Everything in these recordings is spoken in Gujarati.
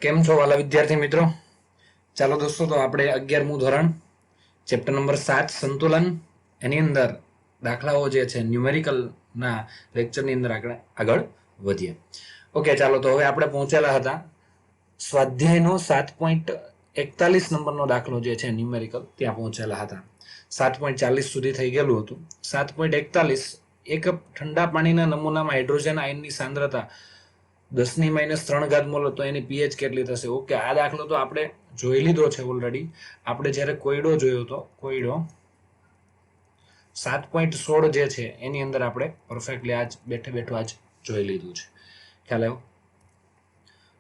કેમ છો વાલા વિદ્યાર્થી મિત્રો? ચાલો દોસ્તો, તો આપણે 11મું ધોરણ ચેપ્ટર નંબર 7 સંતુલન એની અંદર દાખલાઓ જે છે ન્યુમેરિકલના લેક્ચરની અંદર આગળ વધીએ. ઓકે, ચાલો તો હવે આપણે પહોંચેલા હતા સ્વાધ્યાયનો 7.41 નંબરનો દાખલો જે છે ન્યુમેરિકલ ત્યાં પહોંચેલા હતા. 7.40 સુધી થઈ ગયેલું હતું. 7.41 એક ઠંડા પાણીના નમૂનામાં હાઇડ્રોજન આયનની સાંદ્રતા 10⁻³ મોલ તો એની પીએચ કેટલી થશે? ઓકે, આ દાખલો તો આપણે જોઈ લીધો છે ઓલરેડી. આપણે જ્યારે કોયડો જોયો હતો, કોયડો 7.16 જે છે એની અંદર આપણે પરફેક્ટલી આજ બેઠો આજ જોઈ લીધું છે. ખ્યાલ આવ્યો?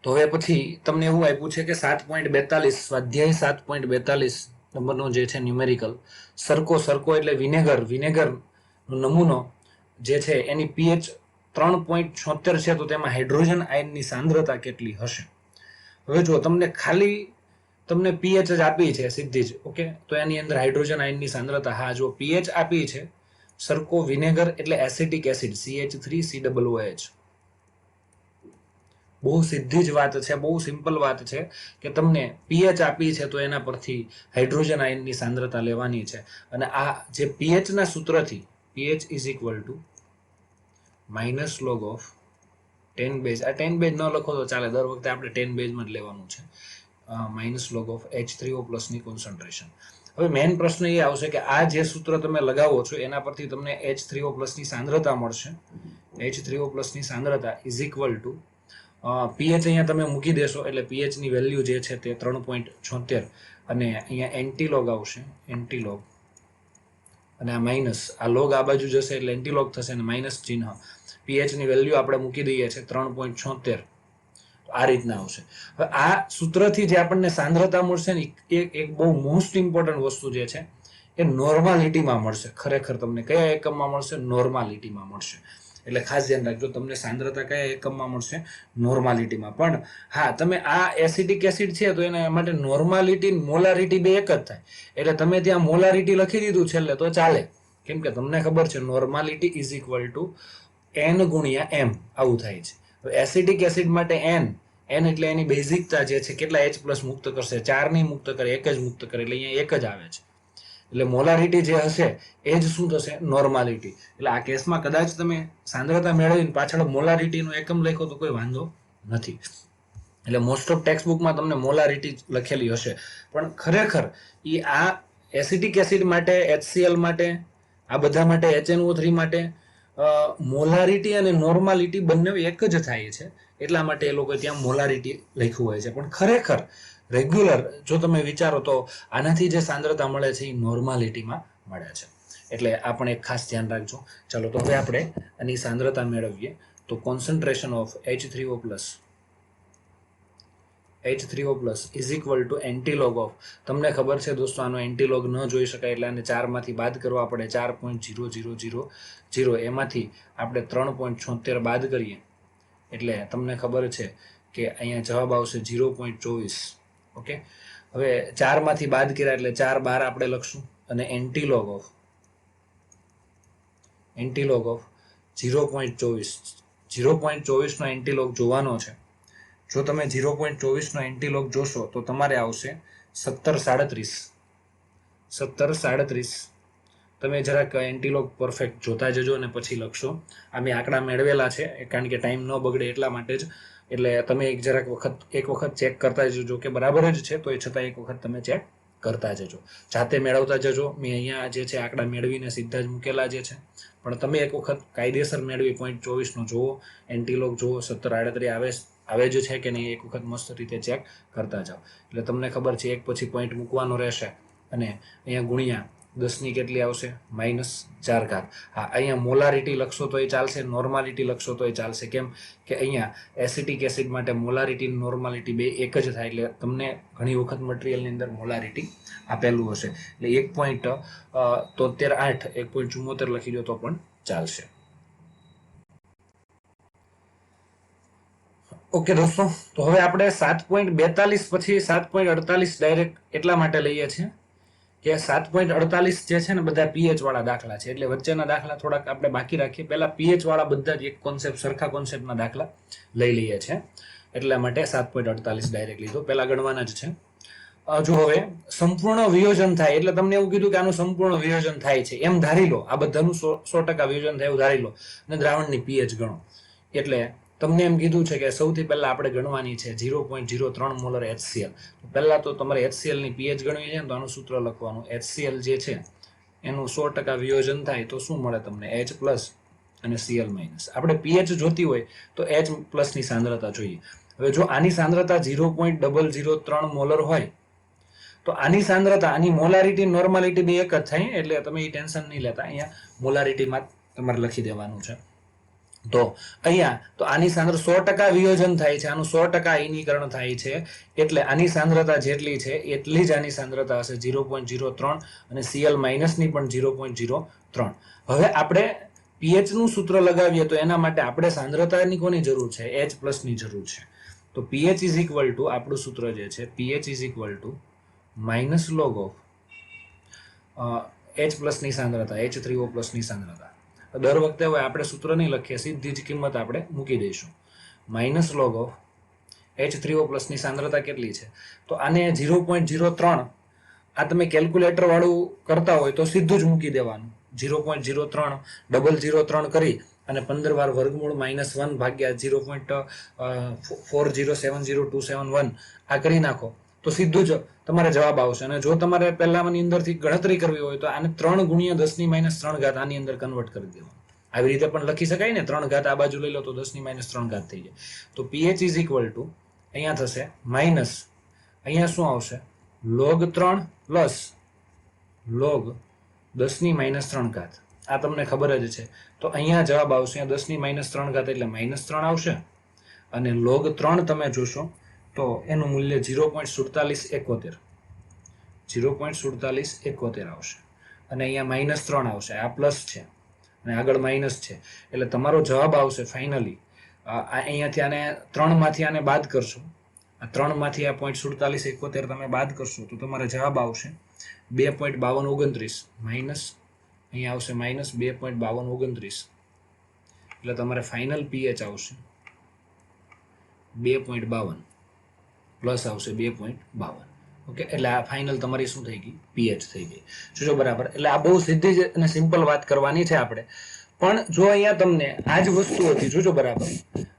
તો હવે પછી તમને એવું આપ્યું છે કે 7.42 સ્વાધ્યાય 7.42 નંબરનો જે છે ન્યુમેરિકલ સરકો એટલે વિનેગર નમૂનો જે છે એની પીએચ 3.76 છે, તો તેમાં હાઇડ્રોજન આયનની સાંદ્રતા કેટલી હશે? હવે જો તમને પીએચ જ આપી છે સીધી જ, ઓકે, તો એની અંદર હાઇડ્રોજન આયનની સાંદ્રતા, હા જો પીએચ આપી છે, સરકો વિનેગર એટલે એસિટિક એસિડ CH3COOH. બહુ સીધી જ વાત છે, બહુ સિમ્પલ વાત છે કે તમને પીએચ આપી છે તો એના પરથી હાઇડ્રોજન આયનની સાંદ્રતા લેવાની છે. અને આ જે પીએચ ના સૂત્રથી pH is equal to -log of 10 base, આ 10 બેઝ ન લખો તો ચાલે, દર વખતે આપણે 10 બેઝમાં જ લેવાનું છે. -log of H3O+ ની કોન્સન્ટ્રેશન. હવે મેઇન પ્રશ્ન એ આવશે કે આ જે સૂત્ર તમે લગાવો છો એના પરથી તમને H3O+ ની સાંદ્રતા મળશે. H3O+ ની સાંદ્રતા ઇઝ ઇક્વલ ટુ પીએચ અહીંયા તમે મૂકી દેશો એટલે પીએચ ની વેલ્યુ જે છે તે 3.76 અને અહીંયા એન્ટીલોગ આવશે, એન્ટીલોગ, અને આ માઇનસ, આ લોગ આ બાજુ જશે એટલે એન્ટીલોગ થશે અને માઇનસ ચિહ્ન. પીએચ ની વેલ્યુ આપણે મૂકી દઈએ છીએ 3.76, આ રીતના આવશે. હવે આ સૂત્રથી જે આપણને સાંદ્રતા મળશે ને એક બહુ મોસ્ટ ઇમ્પોર્ટન્ટ વસ્તુ જે છે એ નોર્માલિટીમાં મળશે. ખરેખર તમને કયા એકમમાં મળશે? નોર્માલિટીમાં મળશે. એટલે ખાસ ધ્યાન રાખજો, તમને સાંદ્રતા કયા એકમમાં મળશે? નોર્માલિટીમાં. પણ હા, તમે આ એસિડિક એસિડ છે તો એના માટે નોર્માલિટી મોલારિટી બે એક જ થાય, એટલે તમે ત્યાં મોલારિટી લખી દીધું છેલ્લે તો ચાલે, કેમ કે તમને ખબર છે normality is equal two N ગુણ્યા M આવું થાય છે. એસિડિક એસિડ માટે N એટલે એની બેઝિકતા જે છે, કેટલા H+ મુક્ત કરશે? 4 નહીં મુક્ત કરે, 1 જ મુક્ત કરે, એટલે અહીંયા 1 જ આવે છે. એટલે મોલારિટી જે હશે એ જ શું થશે? નોર્માલિટી. એટલે આ કેસમાં કદાચ તમે સાંદ્રતા મેળવીને પાછળ મોલારિટીનો એકમ લખો તો કોઈ વાંધો નથી. એટલે મોસ્ટ ઓફ ટેક્સ્ટ બુકમાં તમને મોલારિટી લખેલી હશે, પણ ખરેખર એ આ એસિડિક એસિડ માટે, HCl માટે, આ બધા માટે, HNO3 માટે મોલારિટી અને નોર્માલિટી બંને એક જ થાય છે. એટલા માટે એ લોકો ત્યાં મોલારિટી લખ્યું હોય છે. પણ ખરેખર રેગ્યુલર જો તમે વિચારો તો આનાથી જે સાંદ્રતા મળે છે એ નોર્માલિટીમાં મળે છે. એટલે આ પણ એક ખાસ ધ્યાન રાખજો. ચાલો તો હવે આપણે આની સાંદ્રતા મેળવીએ. તો concentration of H3O+ is equal two antilog of, તમને ખબર છે દોસ્તો આનો એન્ટીલોગ ન જોઈ શકાય એટલે આને 4 માંથી બાદ કરવા પડે. 4.0000 એમાંથી આપણે 3.76 બાદ કરીએ એટલે તમને ખબર છે કે અહીંયા જવાબ આવશે 0.24. ઓકે, હવે 4 માંથી બાદ કર્યા એટલે 4 12 આપણે લખશું, અને એન્ટીલોગ ઓફ 0.24 નો એન્ટીલોગ જોવાનો છે. જો તમે 0.24 નો એન્ટીલોગ જોશો તો તમારે આવશે 1737. તમે જરાક એન્ટીલોગ પરફેક્ટ જોતા જજો અને પછી લખશો. આ મેં આંકડા મેળવેલા છે કારણ કે ટાઈમ ન બગડે એટલા માટે જ. એટલે તમે એક વખત ચેક કરતા જજો કે બરાબર જ છે, તો એ છતાં એક વખત તમે ચેક કરતા જજો, જાતે મેળવતા જજો. મેં અહીંયા જે છે આંકડા મેળવીને સીધા જ મૂકેલા જે છે, પણ તમે એક વખત કાયદેસર મેળવી 0.24 નો જુઓ, એન્ટીલોગ જુઓ, 1738 આવે જ છે કે નહીં, એક વખત મસ્ત રીતે ચેક કરતા જાઓ. એટલે તમને ખબર છે એક પછી પોઈન્ટ મૂકવાનો રહેશે અને અહીંયા ગુણ્યા 10 ની કેટલી આવશે? -4. હા, અહીંયા મોલારિટી લખશો તો એ ચાલશે, નોર્માલિટી લખશો તો એ ચાલશે. કેમ કે અહીંયા એસિટિક એસિડ માટે મોલારિટી નોર્માલિટી બે એક જ થાય, એટલે તમને ઘણી વખત મટીરિયલની અંદર મોલારિટી આપેલું હશે. એટલે 1.73 1.74 લખી દો તો પણ ચાલશે. ઓકે દોસ્તો, તો હવે આપણે 7.42 પછી 7.48 ડાયરેક્ટ એટલા માટે લઈએ છીએ કે 7.48 જે છે ને બધા પીએચ વાળા દાખલા છે, એટલે વચ્ચેના દાખલા થોડાક આપણે બાકી રાખીએ. પહેલા પીએચ વાળા બધા જ એક કોન્સેપ્ટ, સરખા કોન્સેપ્ટના દાખલા લઈ લઈએ છીએ. એટલા માટે 7.48 ડાયરેક્ટ લીધો, પહેલા ગણવાના જ છે. જો હવે સંપૂર્ણ વિયોજન થાય એટલે તમને એવું કીધું કે આનું સંપૂર્ણ વિયોજન થાય છે એમ ધારી લો, આ બધાનું 100% વિયોજન થાય એવું ધારી લો અને દ્રાવણની પીએચ ગણો. એટલે તમને એમ કીધું છે કે સૌથી પહેલા આપણે ગણવાની છે 0.03 મોલર HCl. પહેલા તો તમારે HCl ની પીએચ ગણવી છે ને તો આનું સૂત્ર લખવાનું, HCl જે છે એનું 100% વિયોજન થાય તો શું મળે તમને, H+ અને Cl-. આપણે પીએચ જોતી હોય તો H+ ની સાંદ્રતા જોઈએ. હવે જો આની સાંદ્રતા 0.003 મોલર હોય તો આની સાંદ્રતા, આની મોલારિટી નોર્માલિટી બે એક જ થાય, એટલે તમે એ ટેન્શન નહીં લેતા, અહીંયા મોલારિટીમાં તમારે લખી દેવાનું છે. તો અહીંયા તો આની સાંદ્રતા 100% વિયોજન થાય છે, આનું 100% આયનીકરણ થાય છે, એટલે આની સાંદ્રતા જેટલી છે એટલી જ આની સાંદ્રતા હશે 0.03 અને Cl- ની પણ 0.03. હવે આપણે પીએચ નું સૂત્ર લગાવીએ તો એના માટે આપણે સાંદ્રતાની કોની જરૂર છે, H+ ની જરૂર છે. તો પીએચ ઇઝ ઇક્વલ ટુ, આપણું સૂત્ર જે છે pH is equal to -log of H+ ની સાંદ્રતા, H3O+ ની સાંદ્રતા. દર વખતે હવે આપણે સૂત્ર નહીં લખીએ, સીધી જ કિંમત આપણે મૂકી દઈશું. -log ઓફ H3O+ ની સાંદ્રતા કેટલી છે, તો આને 0.03, આ તમે કેલ્ક્યુલેટર વાળું કરતા હોય તો સીધું જ મૂકી દેવાનું, 0.03 003 કરી અને 15 વાર વર્ગમૂળ -1 ભાગ્યા 0.4070271 આ કરી નાખો તો સીધું જ તમારે જવાબ આવશે. અને જો તમારે પહેલાની અંદરથી ગણતરી કરવી હોય તો આને 3 ગુણ્યા 10⁻³ આની અંદર કન્વર્ટ કરી દેવાનું. આવી રીતે પણ લખી શકાય ને, 3 ઘાત આ બાજુ લઈ લો તો 10⁻³ થઈ જાય. તો પીએચ ઇઝ ઇક્વલ ટુ અહીંયા થશે માઇનસ, અહીંયા શું આવશે, log3 પ્લસ log 10⁻³. આ તમને ખબર જ છે. તો અહીંયા જવાબ આવશે 10⁻³ એટલે -3 આવશે, અને log 3 તમે જોશો તો એનું મૂલ્ય 0.4771 આવશે, અને અહીંયા -3 આવશે, આ પ્લસ છે અને આગળ માઇનસ છે, એટલે તમારો જવાબ આવશે ફાઇનલી અહીંયાથી આને 3 માંથી આને બાદ કરશો, આ 3 માંથી આ 0.4771 તમે બાદ કરશો તો તમારો જવાબ આવશે 2.5229 માઇનસ, અહીંયા આવશે -2.5229, એટલે તમારે ફાઇનલ પીએચ આવશે 2.52 પ્લસ આવશે 2.52. ઓકે, એટલે આ ફાઇનલ તમારી શું થઈ ગઈ, પીએચ થઈ ગઈ. જોજો બરાબર, એટલે આ બહુ સીધી જ અને સિમ્પલ વાત કરવાની છે આપણે. પણ જો અહીંયા તમને આ જ વસ્તુ હતી, જોજો બરાબર,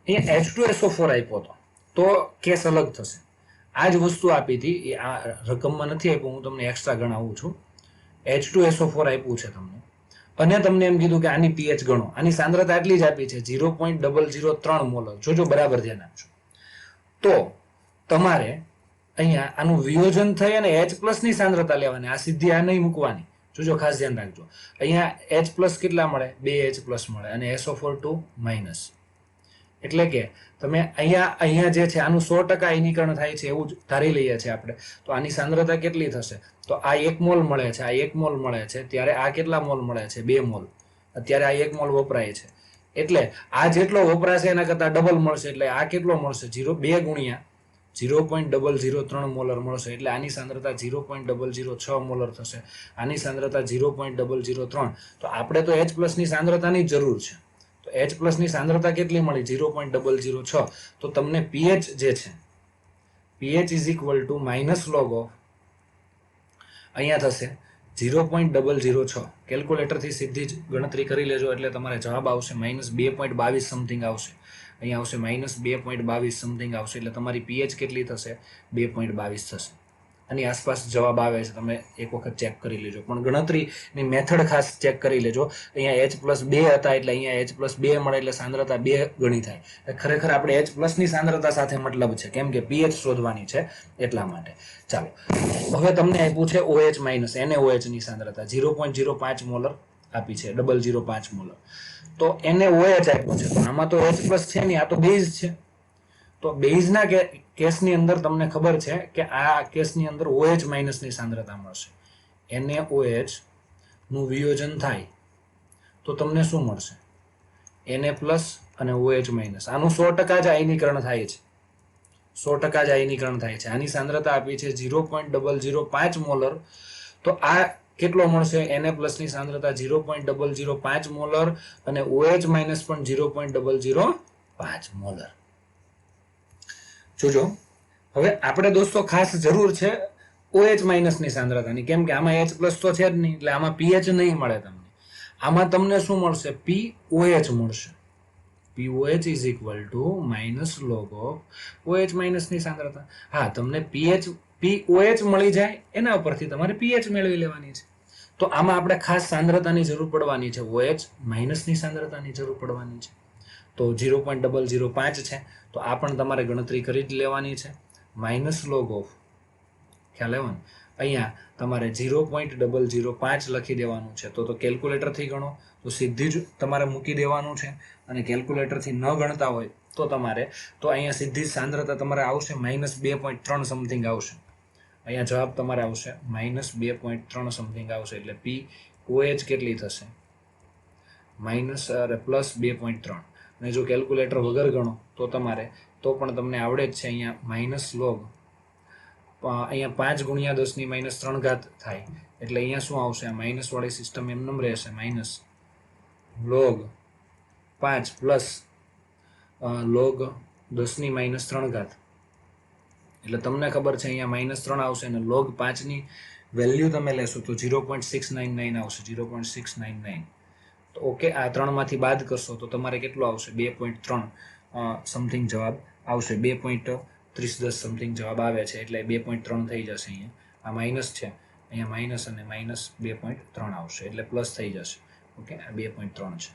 અહીંયા H2SO4 આપ્યો હતો તો કેસ અલગ થશે. આ જ વસ્તુ આપી હતી, એ આ રકમમાં નથી આપ્યું, હું તમને એક્સ્ટ્રા ગણાવું છું. H2SO4 આપ્યું છે તમને, અને તમને એમ કીધું કે આની પીએચ ગણો, આની સાંદ્રતા એટલી જ આપી છે 0.003 મોલર. જોજો બરાબર ધ્યાન આપજો. તો તમારે અહીંયા આનું વિયોજન થઈ અને H+ ની સાંદ્રતા લેવાની, આ સીધી આ નહીં મૂકવાની. જોજો ખાસ ધ્યાન રાખજો, અહીંયા H+ કેટલા મળે, 2H+ મળે, અને SO4 માઇનસ. એટલે કે તમે અહીંયા જે છે આનું 100% આયનીકરણ થાય છે એવું જ ધારી લઈએ છીએ આપણે, તો આની સાંદ્રતા કેટલી થશે, તો આ 1 મોલ મળે છે, આ 1 મોલ મળે છે, ત્યારે આ કેટલા મોલ મળે છે, 2 મોલ. અત્યારે આ 1 મોલ વપરાય છે, એટલે આ જેટલો વપરાશે એના કરતા ડબલ મળશે, એટલે આ કેટલો મળશે, 2 ગુણ્યા 0.003 મોલર મળશે, એટલે આની સાંદ્રતા 0.006 મોલર થશે, આની સાંદ્રતા 0.003. તો આપણે તો H+ ની સાંદ્રતાની જરૂર છે, તો H+ ની સાંદ્રતા કેટલી મળી, 0.006. તો તમને પીએચ જે છે, pH is equal to -log of અહીંયા થશે 0.006. કેલ્ક્યુલેટરથી સીધી જ ગણતરી કરી લેજો, એટલે તમારે જવાબ આવશે -2.22 સમથિંગ આવશે. અહીંયા આવશે -2.22 સમથિંગ આવશે, એટલે તમારી પીએચ કેટલી થશે, 2.22 થશે. આની આસપાસ જવાબ આવે છે, તમે એક વખત ચેક કરી લેજો, પણ ગણતરીની મેથડ ખાસ ચેક કરી લેજો. અહીંયા H+2 હતા એટલે અહીંયા H+2 મળે એટલે સાંદ્રતા 2 ગણી થાય. ખરેખર આપણે H+ ની સાંદ્રતા સાથે મતલબ છે, કેમ કે પીએચ શોધવાની છે એટલા માટે. ચાલો, હવે તમને આપ્યું છે OH- NaOH ની સાંદ્રતા 0.05 મોલર આપી છે, 0.05 મોલર. તો NaOH આપ્યો છે, આમાં તો H+ છે નહીં, આ તો બેઝ છે. તો બેઝના કેસની અંદર તમને ખબર છે કે આ કેસની અંદર OH- ની સાંદ્રતા મળશે. NaOH નું વિયોજન થાય તો તમને શું મળશે, Na+ અને OH-. આનું 100% જ આયનીકરણ થાય છે, 100% જ આયનીકરણ થાય છે. આની સાંદ્રતા આપી છે 0.005 મોલર. તો આ કેટલો મળશે, Na+ ની સાંદ્રતા 0.005 મોલર અને OH- પણ 0.005 મોલર. જોજો હવે આપણે દોસ્તો ખાસ જરૂર છે OH માઇનસની સાંદ્રતાની, કેમ કે આમાં H+ તો છે જ નહીં, એટલે આમાં pH નહીં મળે તમને. આમાં તમને શું મળશે? POH મળશે. POH is equal two minus log of OH માઇનસની સાંદ્રતા. હા, તમને POH મળી જાય એના ઉપરથી તમારે pH મેળવી લેવાની છે. તો આમાં આપણે ખાસ સાંદ્રતાની જરૂર પડવાની છે, OH માઇનસની સાંદ્રતાની જરૂર પડવાની છે. તો 0.005 છે, તો આ પણ તમારે ગણતરી કરી જ લેવાની છે. માઇનસ લોગ ઓફ, ખ્યાલ આવ્યો ને, અહીંયા તમારે 0.005 લખી દેવાનું છે. તો કેલ્ક્યુલેટરથી ગણો તો સીધી જ તમારે મૂકી દેવાનું છે, અને કેલ્ક્યુલેટરથી ન ગણતા હોય તો તમારે તો અહીંયા સીધી સાંદ્રતા તમારે આવશે -2.3 સમથિંગ આવશે. અહીંયા જવાબ તમારે આવશે -2.3 સમથિંગ આવશે. એટલે POH કેટલી થશે? +2.3. અને જો કેલ્ક્યુલેટર વગર ગણો તો તમારે તો પણ તમને આવડે જ છે. અહીંયા માઇનસ લોગ, અહીંયા 5 ગુણ્યા 10⁻³ થાય, એટલે અહીંયા શું આવશે? આ માઇનસ વાળી સિસ્ટમ એમનેમ રહેશે. માઇનસ લોગ 5 પ્લસ લોગ 10⁻³, એટલે તમને ખબર છે અહીંયા -3 આવશે, અને લોગ 5ની વેલ્યુ તમે લેશો તો 0.699 આવશે. 0.699. તો ઓકે, આ 3 માંથી બાદ કરશો તો તમારે કેટલું આવશે? 2.3 સમથિંગ જવાબ આવશે. 2.30 સમથિંગ જવાબ આવે છે, એટલે 2.3 થઈ જશે. અહીંયા આ માઇનસ છે, અહીંયા માઇનસ અને -2.3 આવશે, એટલે પ્લસ થઈ જશે. ઓકે, આ 2.3 છે.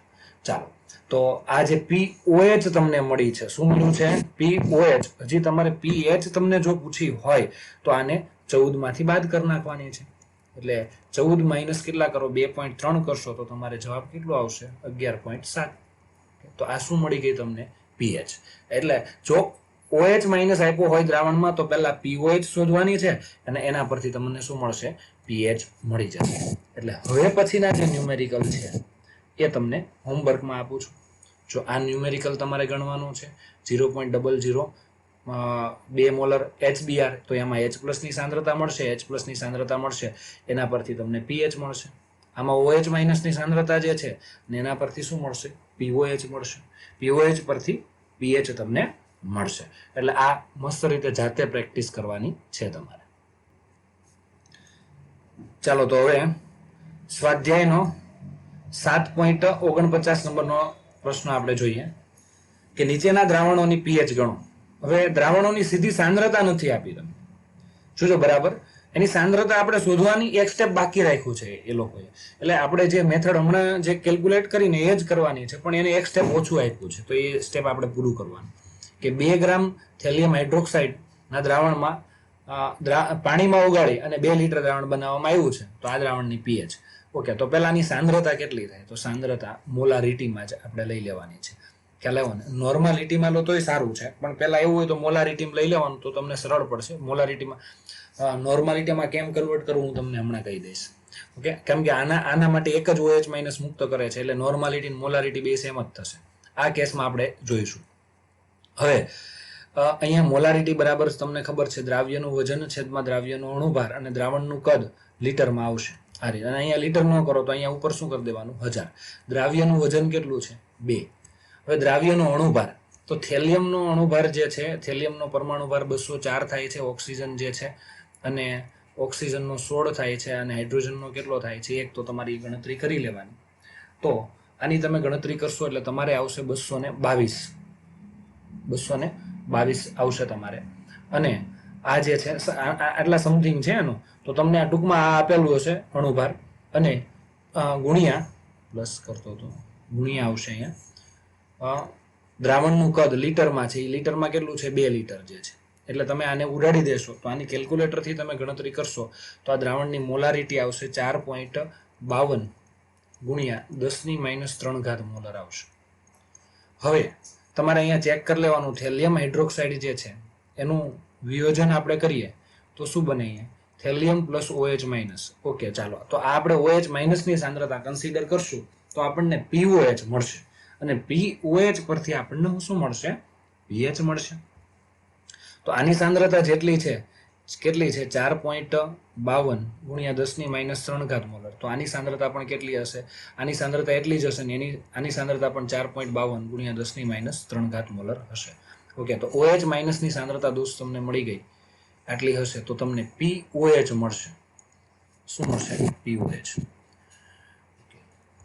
ચાલો, તો આ જે POH તમને મળી છે, શું મળ્યું છે? POH. હજી તમારે pH તમને જો પૂછી હોય તો આને 14 માંથી બાદ કરી નાખવાની છે. એટલે 14 માઇનસ કેટલા કરો? 2.3 કરશો તો તમારે જવાબ કેટલો આવશે? 11.7. તો આ શું મળી ગઈ તમને? pH. એટલે જો OH માઇનસ આપ્યો હોય દ્રાવણમાં તો પહેલા POH શોધવાની છે, અને એના પરથી તમને શું મળશે? pH મળી જશે. એટલે હવે પછીના જે ન્યુમેરિકલ છે એ તમને હોમવર્કમાં આપું છું. જો આ ન્યુમેરિકલ તમારે ગણવાનું છે 0.00 2 મોલર HBr, તો એમાં H+ ની સાંદ્રતા મળશે. H+ ની સાંદ્રતા મળશે, એના પરથી તમને pH મળશે. આમાં OH માઇનસની સાંદ્રતા જે છે ને એના પરથી શું મળશે? POH મળશે. POH પરથી pH તમને મળશે. એટલે આ મસ્ત રીતે જાતે પ્રેક્ટિસ કરવાની છે તમારે. ચાલો, તો હવે સ્વાધ્યાયનો 7.49 નંબરનો પ્રશ્ન આપણે જોઈએ કે નીચેના દ્રાવણોની pH ગણો. હવે દ્રાવણોની સીધી સાંદ્રતા નથી આપી તમને, જોજો બરાબર. એની સાંદ્રતા આપણે શોધવાની એક સ્ટેપ બાકી રાખ્યું છે એ લોકોએ. એટલે આપણે જે મેથડ હમણાં જે કેલ્ક્યુલેટ કરીને એ જ કરવાની છે, પણ એને એક સ્ટેપ ઓછું આપ્યું છે, તો એ સ્ટેપ આપણે પૂરું કરવાનું. કે 2 ગ્રામ થેલિયમ હાઇડ્રોક્સાઇડના દ્રાવણમાં પાણીમાં ઓગાળી અને 2 લિટર દ્રાવણ બનાવવામાં આવ્યું છે, તો આ દ્રાવણની pH. ઓકે, તો પહેલાની સાંદ્રતા કેટલી થાય? તો સાંદ્રતા મોલારિટીમાં જ આપણે લઈ લેવાની છે. ખ્યાલ આવ્યો ને? નોર્માલિટીમાં લો તોય સારું છે, પણ પહેલા એવું હોય તો મોલારિટીમાં લઈ લેવાનું, તો તમને સરળ પડશે. મોલારિટીમાં નોર્માલિટીમાં કેમ કન્વર્ટ કરવું હું તમને હમણાં કહી દઈશ. ઓકે, કેમ કે આના માટે એક જ OH માઇનસ મુક્ત કરે છે, એટલે નોર્માલિટી અને મોલારિટી બે સેમ જ થશે. આ કેસમાં આપણે જોઈશું. હવે અહીંયા મોલારિટી બરાબર તમને ખબર છે, દ્રાવ્યનું વજન છેદમાં દ્રાવ્યનો અણુભાર અને દ્રાવણનું કદ લીટરમાં આવશે. આ રીતે. અને અહીંયા લીટર ન કરો તો અહીંયા ઉપર શું કરી દેવાનું? 1000. દ્રાવ્યનું વજન કેટલું છે? 2. હવે દ્રાવ્યનો અણુભાર, તો થેલિયમનો અણુભાર જે છે, થેલિયમનો પરમાણુ ભાર 204 થાય છે. ઓક્સિજન જે છે, અને ઓક્સિજનનો 16 થાય છે, અને હાઇડ્રોજનનો કેટલો થાય છે? 1. તો તમારી ગણતરી કરી લેવાની. તો આની તમે ગણતરી કરશો એટલે તમારે આવશે 222. 222 આવશે તમારે. અને આ જે છે આટલા સમથિંગ છે એનું, તો તમને આ ટૂંકમાં આ આપેલું હશે અણુભાર, અને ગુણ્યા પ્લસ કરતો હતો, ગુણ્યા આવશે અહીંયા દ્રાવણનું કદ લીટરમાં છે. એ લીટરમાં કેટલું છે? 2 લીટર જે છે. એટલે તમે આને ઉડાડી દેશો તો આની કેલ્ક્યુલેટરથી તમે ગણતરી કરશો તો આ દ્રાવણની મોલારિટી આવશે 4.52 ગુણ્યા 10⁻³ મોલર આવશે. હવે તમારે અહીંયા ચેક કરી લેવાનું, થેલિયમ હાઇડ્રોક્સાઇડ જે છે એનું વિયોજન આપણે કરીએ તો શું બને? અહીંયા thallium plus OH minus. Okay, ચાલો, તો આ આપણે OH માઇનસની સાંદ્રતા કન્સિડર કરશું તો આપણને POH મળશે, અને POH પરથી આપણને શું મળશે? pH મળશે. તો આની સાંદ્રતા જેટલી છે, કેટલી છે? 4.52 ગુણ્યા 10⁻³ મોલર. તો આની સાંદ્રતા પણ કેટલી હશે? આની સાંદ્રતા એટલી જ હશે ને આની સાંદ્રતા પણ 4.52 ગુણ્યા 10⁻³ મોલર હશે. ઓકે, તો OH માઇનસની સાંદ્રતા દોસ્ત તમને મળી ગઈ આટલી હશે તો તમને POH મળશે. શું મળશે? POH.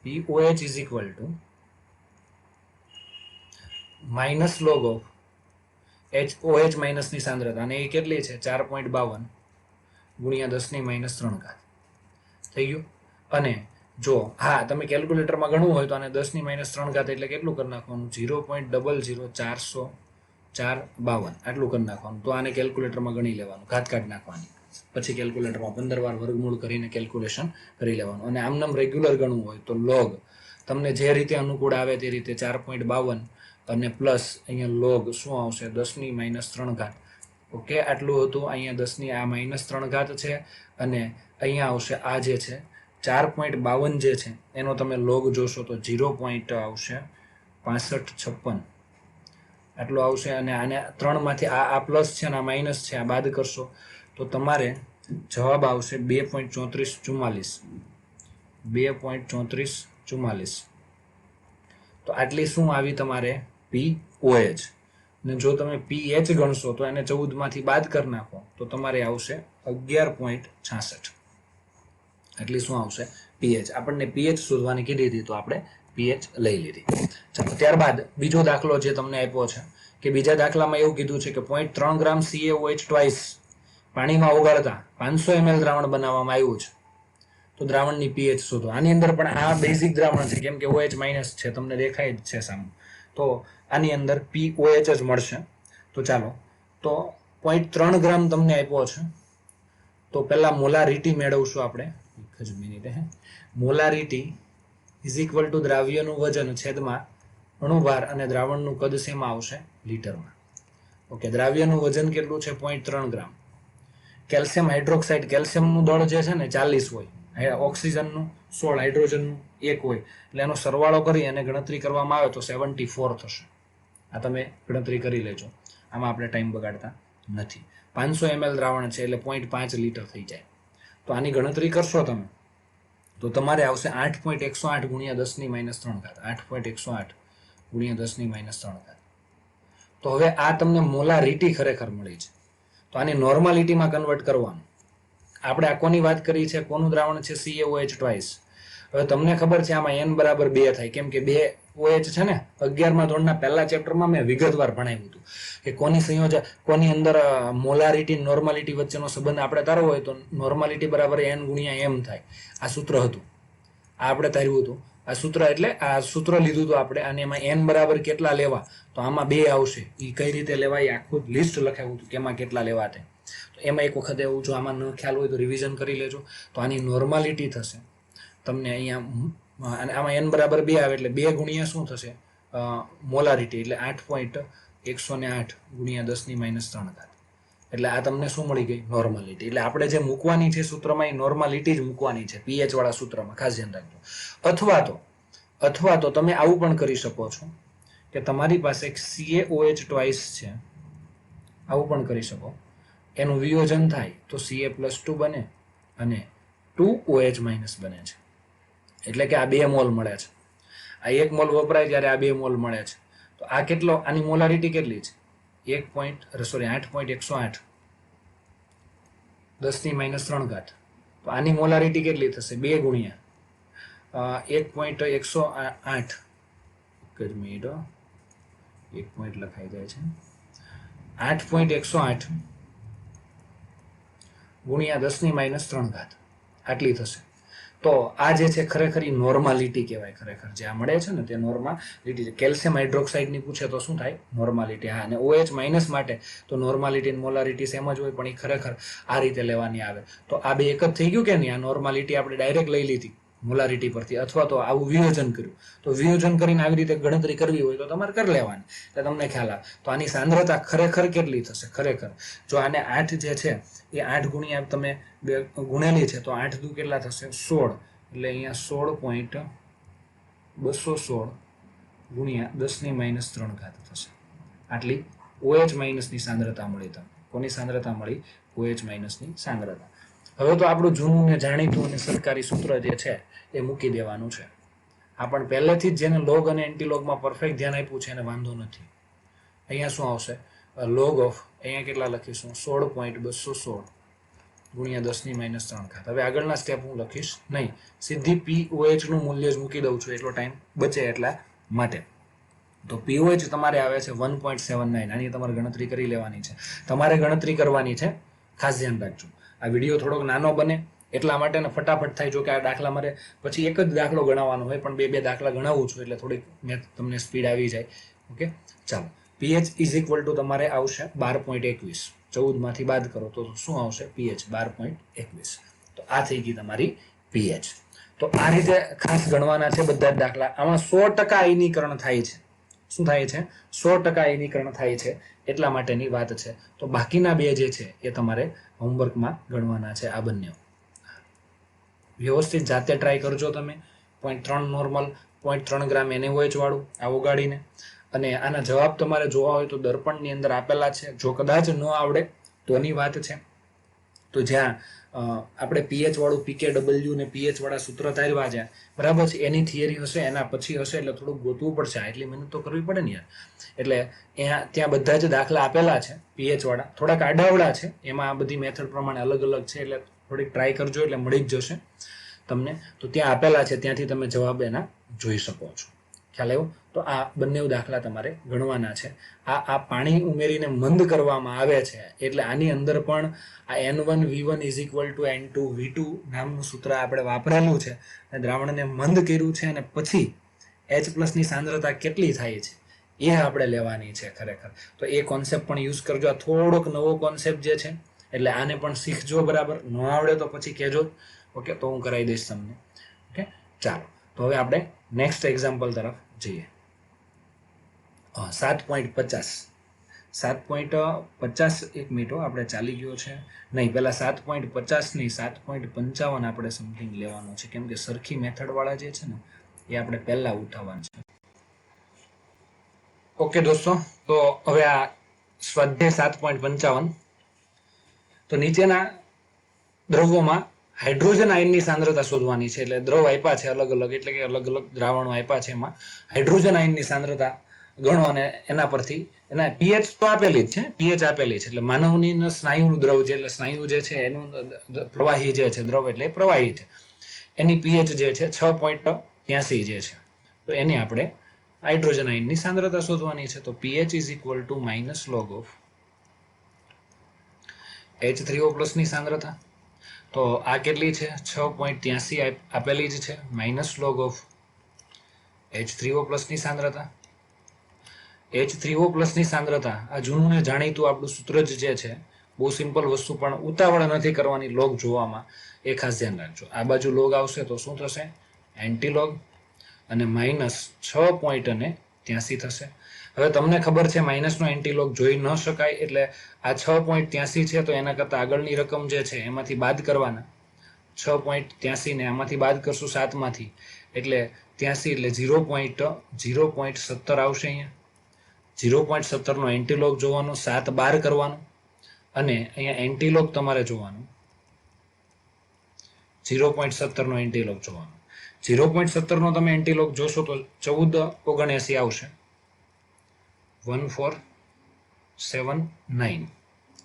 POH is equal two minus log of OH માઇનસની સાંદ્રતા, અને એ કેટલી છે? 4.52 ગુણ્યા 10⁻³ થઈ ગયું. અને જો હા તમે કેલ્ક્યુલેટરમાં ગણવું હોય તો આને 10⁻³ એટલે કેટલું કરી નાખવાનું? 0.00452 આટલું કરી નાખવાનું. તો આને કેલ્ક્યુલેટરમાં ગણી લેવાનું, ઘાત કાઢી નાખવાની, પછી કેલ્ક્યુલેટરમાં 15 વાર વર્ગમૂળ કરીને કેલ્ક્યુલેશન કરી લેવાનું. અને આમનામ રેગ્યુલર ગણવું હોય તો લોગ તમને જે રીતે અનુકૂળ આવે તે રીતે 4.52 અને પ્લસ અહીંયા લોગ શું આવશે? 10⁻³ ઓકે, આટલું હતું. અહીંયા 10ની આ -3 છે અને અહીંયા આવશે આ જે છે 4.52 જે છે એનો તમે લોગ જોશો તો 0. આવશે 6556 આટલું આવશે. અને આને 3 માંથી આ પ્લસ છે અને આ માઇનસ છે, આ બાદ કરશો તો તમારે જવાબ આવશે 2.3444. 2.3444. તો આટલી શું આવી તમારે? POH. ને જો તમે PH ગણશો તો એને 14 માંથી બાદ કરી નાખો તો તમારે આવશે 11.66. એટલી શું આવશે? PH. આપણને PH શોધવાની કીધી હતી તો આપણે PH લઈ લીધી. ચાલો, ત્યારબાદ બીજો દાખલો જે તમને આપ્યો છે કે બીજા દાખલામાં એવું કીધું છે કે 0.3 ગ્રામ CaOH ટ્વાઇસ પાણીમાં ઓગાળતા 500 ml દ્રાવણ બનાવવામાં આવ્યું છે, તો દ્રાવણની PH શોધો. આની અંદર પણ આ બેઝિક દ્રાવણ છે કેમ કે OH માઇનસ છે, તમને દેખાય જ છે સામે, તો આની અંદર POH જ મળશે. તો ચાલો, તો 0.3 ગ્રામ તમને આપ્યો છે તો પહેલા મોલારિટી મેળવશું આપણે. એક જ minute. Molarity is equal to દ્રાવ્યનું વજન છેદમાં અણુભાર અને દ્રાવણનું કદ શેમાં આવશે? લીટરમાં. ઓકે, દ્રાવ્યનું વજન કેટલું છે? 0.3 ગ્રામ. કેલ્શિયમ હાઇડ્રોક્સાઇડ, કેલ્શિયમનું દળ જે છે ને 40 હોય, ઓક્સિજનનું 16, હાઇડ્રોજનનું 1 હોય, એટલે એનો સરવાળો કરી અને ગણતરી કરવામાં આવે તો 74 થશે. આ તમે ગણતરી કરી લેજો, આમાં આપણે ટાઈમ બગાડતા નથી. 500 ml દ્રાવણ છે એટલે 0.5 લીટર થઈ જાય. તો આની ગણતરી કરશો તમે તો તમારે આવશે 8.108 ગુણ્યા 10⁻³. 8.108 ગુણ્યા 10⁻³. તો હવે આ તમને મોલારિટી ખરેખર મળી છે. તો આની નોર્માલિટીમાં કન્વર્ટ કરવાનું. આપણે આ કોની વાત કરી છે? કોનું દ્રાવણ છે? CaOH twice. હવે તમને ખબર છે આમાં n બરાબર 2 થાય કેમ કે 2 OH છે ને. 11મા ધોરણના પહેલા ચેપ્ટરમાં મેં વિગતવાર ભણાવ્યું હતું કે કોની અંદર મોલારિટી નોર્માલિટી વચ્ચેનો સંબંધ આપણે તારવો હોય તો નોર્માલિટી બરાબર n ગુણ્યા m થાય. આ સૂત્ર હતું, આ આપણે તાર્યું હતું. આ સૂત્ર એટલે આ સૂત્ર લીધું હતું આપણે, અને એમાં n બરાબર કેટલા લેવા તો આમાં 2 આવશે. એ કઈ રીતે લેવા એ આખું લિસ્ટ લખાવ્યું હતું કે એમાં કેટલા લેવા તે. તો એમાં એક વખત એવું જો આમાં ન ખ્યાલ હોય તો રિવિઝન કરી લેજો. તો આની નોર્માલિટી થશે તમને અહીંયા, અને આમાં n બરાબર 2 આવે એટલે 2 ગુણ્યા શું થશે? મોલારિટી એટલે 8.108 ગુણ્યા 10⁻³. એટલે આ તમને શું મળી ગઈ? નોર્માલિટી. એટલે આપણે જે મૂકવાની છે સૂત્રમાં એ નોર્માલિટી જ મૂકવાની છે PH વાળા સૂત્રમાં, ખાસ ધ્યાન રાખજો. અથવા તો તમે આવું પણ કરી શકો છો કે તમારી પાસે CaOH ટ્વાઇસ છે, આવું પણ કરી શકો. એનું વિયોજન થાય તો Ca+2 બને અને 2OH માઇનસ બને છે. એટલે કે આ 2 મોલ મળે છે. આ 1 મોલ વપરાય ત્યારે આ 2 મોલ મળે છે. તો આ કેટલો? આની મોલારિટી કેટલી છે? 8.108 10⁻³. તો આની મોલારિટી કેટલી થશે? 2 ગુણ્યા 1.108. એક જ મિનિટ, 1 પોઈન્ટ લખાઈ જાય છે. 8.108 ગુણ્યા 10⁻³ આટલી થશે. તો આ જે છે ખરેખર નોર્માલિટી કહેવાય. ખરેખર જે આ મળે છે ને તે નોર્માલિટી છે. કેલ્શિયમ હાઇડ્રોક્સાઇડની પૂછે તો શું થાય? નોર્માલિટી. હા, અને OH માઇનસ માટે તો નોર્માલિટી મોલારિટી સેમ જ હોય, પણ એ ખરેખર આ રીતે લેવાની આવે. તો આ બે એક જ થઈ ગયું કે નહીં? આ નોર્માલિટી આપણે ડાયરેક્ટ લઈ લીધી મોલારિટી પરથી, અથવા તો આવું વિયોજન કર્યું. તો વિયોજન કરીને આવી રીતે ગણતરી કરવી હોય તો તમારે કરી લેવાની, એટલે તમને ખ્યાલ આવે. તો આની સાંદ્રતા ખરેખર કેટલી થશે? ખરેખર જો આને 8 જે છે એ 8 ગુણ્યા તમે ગુણેલી છે તો 8 દુ કેટલા થશે? 16. એટલે અહીંયા 16.216 ગુણ્યા 10⁻³ થશે. આટલી OH માઇનસની સાંદ્રતા મળી. તમને કોની સાંદ્રતા મળી? OH માઇનસની સાંદ્રતા. હવે તો આપણું જૂનું ને જાણીતું અને સરકારી સૂત્ર જે છે એ મૂકી દેવાનું છે. આ પણ પહેલેથી જ જેને લોગ અને એન્ટીલોગમાં પરફેક્ટ ધ્યાન આપ્યું છે એને વાંધો નથી. અહીંયા શું આવશે log of અહીંયા કેટલા લખીશું 16.216 ગુણ્યા 10⁻³ હવે આગળના સ્ટેપ હું લખીશ નહીં, સીધી POH નું મૂલ્ય જ મૂકી દઉં છું, એટલો ટાઈમ બચે એટલા માટે. તો POH તમારે આવે છે 1.79. આની તમારે ગણતરી કરી લેવાની છે, તમારે ગણતરી કરવાની છે. ખાસ ધ્યાન રાખજો, આ વિડીયો થોડોક નાનો બને એટલા માટે ને ફટાફટ થાય. જો કે આ દાખલા મારે પછી એક જ દાખલો ગણાવવાનો હોય, પણ બે દાખલા ગણાવું છું એટલે થોડીક મેથ તમને સ્પીડ આવી જાય. ઓકે, ચાલો. PH ઇઝ ઇક્વલ ટુ તમારે આવશે 12.21. 14 માંથી બાદ કરો તો શું આવશે? PH 12.21. તો આ થઈ ગઈ તમારી PH. તો આ રીતે ખાસ ગણવાના છે બધા જ દાખલા. આમાં 100% આયનીકરણ થાય છે. શું થાય છે? 100% આયનીકરણ થાય છે, એટલા માટેની વાત છે. તો બાકીના બે જે છે એ તમારે હોમવર્કમાં ગણવાના છે. આ બંને વ્યવસ્થિત જાતે ટ્રાય કરજો તમે. 0.3 નોર્મલ, 0.3 ગ્રામ NaOH વાળું આ ઓગાળીને, અને આના જવાબ તમારે જોવા હોય તો દર્પણની અંદર આપેલા છે. જો કદાચ ન આવડે તોની વાત છે. તો જ્યાં આપણે PH વાળું pKw ને PH વાળા સૂત્ર તારવા છે, બરાબર છે, એની થિયરી હશે, એના પછી હશે, એટલે થોડુંક ગોતવું પડશે. એટલી મહેનત તો કરવી પડે ને યાર. એટલે ત્યાં બધા જ દાખલા આપેલા છે PH વાળા, થોડાક આડાવડા છે, એમાં આ બધી મેથડ પ્રમાણે અલગ અલગ છે, એટલે થોડીક ટ્રાય કરજો એટલે મળી જ જશે તમને. તો ત્યાં આપેલા છે, ત્યાંથી તમે જવાબ એના જોઈ શકો છો. ખ્યાલ આવ્યો? તો આ બંને દાખલા તમારે ગણવાના છે. આ પાણી ઉમેરીને મંદ કરવામાં આવે છે, એટલે આની અંદર પણ આ N1V1 = N2V2 નામનું સૂત્ર આપણે વાપરેલું છે. દ્રાવણને મંદ કર્યું છે અને પછી H+ ની સાંદ્રતા કેટલી થાય છે એ આપણે લેવાની છે ખરેખર. તો એ કોન્સેપ્ટ પણ યુઝ કરજો. આ થોડોક નવો કોન્સેપ્ટ જે છે, એટલે આને પણ શીખજો. બરાબર, ન આવડે તો પછી કહેજો. ઓકે, તો હું કરાવી દઈશ તમને. ઓકે, ચાલો. તો હવે આપણે નેક્સ્ટ એક્ઝામ્પલ તરફ જઈએ. 7.50 એક મિનિટ આપણે ચાલી ગયો છે નહીં, પહેલા 7.50 નહીં 7.55 આપણે સમથિંગ લેવાનું છે, કેમ કે સરખી મેથડ વાળા જે છે ને એ આપણે પહેલા ઉઠાવવાનું છે. ઓકે દોસ્તો, તો હવે આ સ્વાધ્યાય 7.55. તો નીચેના દ્રવ્યોમાં હાઇડ્રોજન આયનની સાંદ્રતા શોધવાની છે. એટલે દ્રવ આપ્યા છે અલગ અલગ, એટલે કે અલગ અલગ દ્રાવણો આપ્યા છે, એમાં હાઇડ્રોજન આયનની સાંદ્રતા ગણો અને એના પરથી એના પીએચ તો આપેલી જ છે, પીએચ આપેલી છે. એટલે માનવની સ્નાયુનું દ્રવ છે, એટલે સ્નાયુ જે છે એનું પ્રવાહી જે છે, દ્રવ એટલે પ્રવાહી છે, એની પીએચ જે છે 6.83 જે છે. તો એની આપણે હાઇડ્રોજન આયનની સાંદ્રતા શોધવાની છે. તો pH = log of H3O+ ની સાંદ્રતા. તો આ કેટલી છે? 6.83 આપેલી જ છે, -log of H3O+ ની સાંદ્રતા. H3O+ ની સાંદ્રતા આ જૂનું ને જાણીતું આપણું સૂત્ર જ જે છે, બહુ સિમ્પલ વસ્તુ, પણ ઉતાવળ નથી કરવાની લોગ જોવામાં, એ ખાસ ધ્યાન રાખજો. આ બાજુ લોગ આવશે તો શું થશે? એન્ટીલોગ, અને -6.83 થશે. હવે તમને ખબર છે માઇનસનો એન્ટીલોગ જોઈ ન શકાય, એટલે આ 6.83 છે, તો એના કરતાં આગળની રકમ જે છે એમાંથી બાદ કરવાના. 6.83 ને આમાંથી બાદ કરશું 7 માંથી, એટલે 83 એટલે 0.17 આવશે. અહીંયા 0.17 નો એન્ટીલોગ જોવાનો, 7 બાર કરવાનું, અને અહીંયા એન્ટીલોગ તમારે જોવાનું 0.17 નો એન્ટીલોગ જોવાનો. 0.17 નો તમે એન્ટીલોગ જોશો તો 1479 આવશે. 1479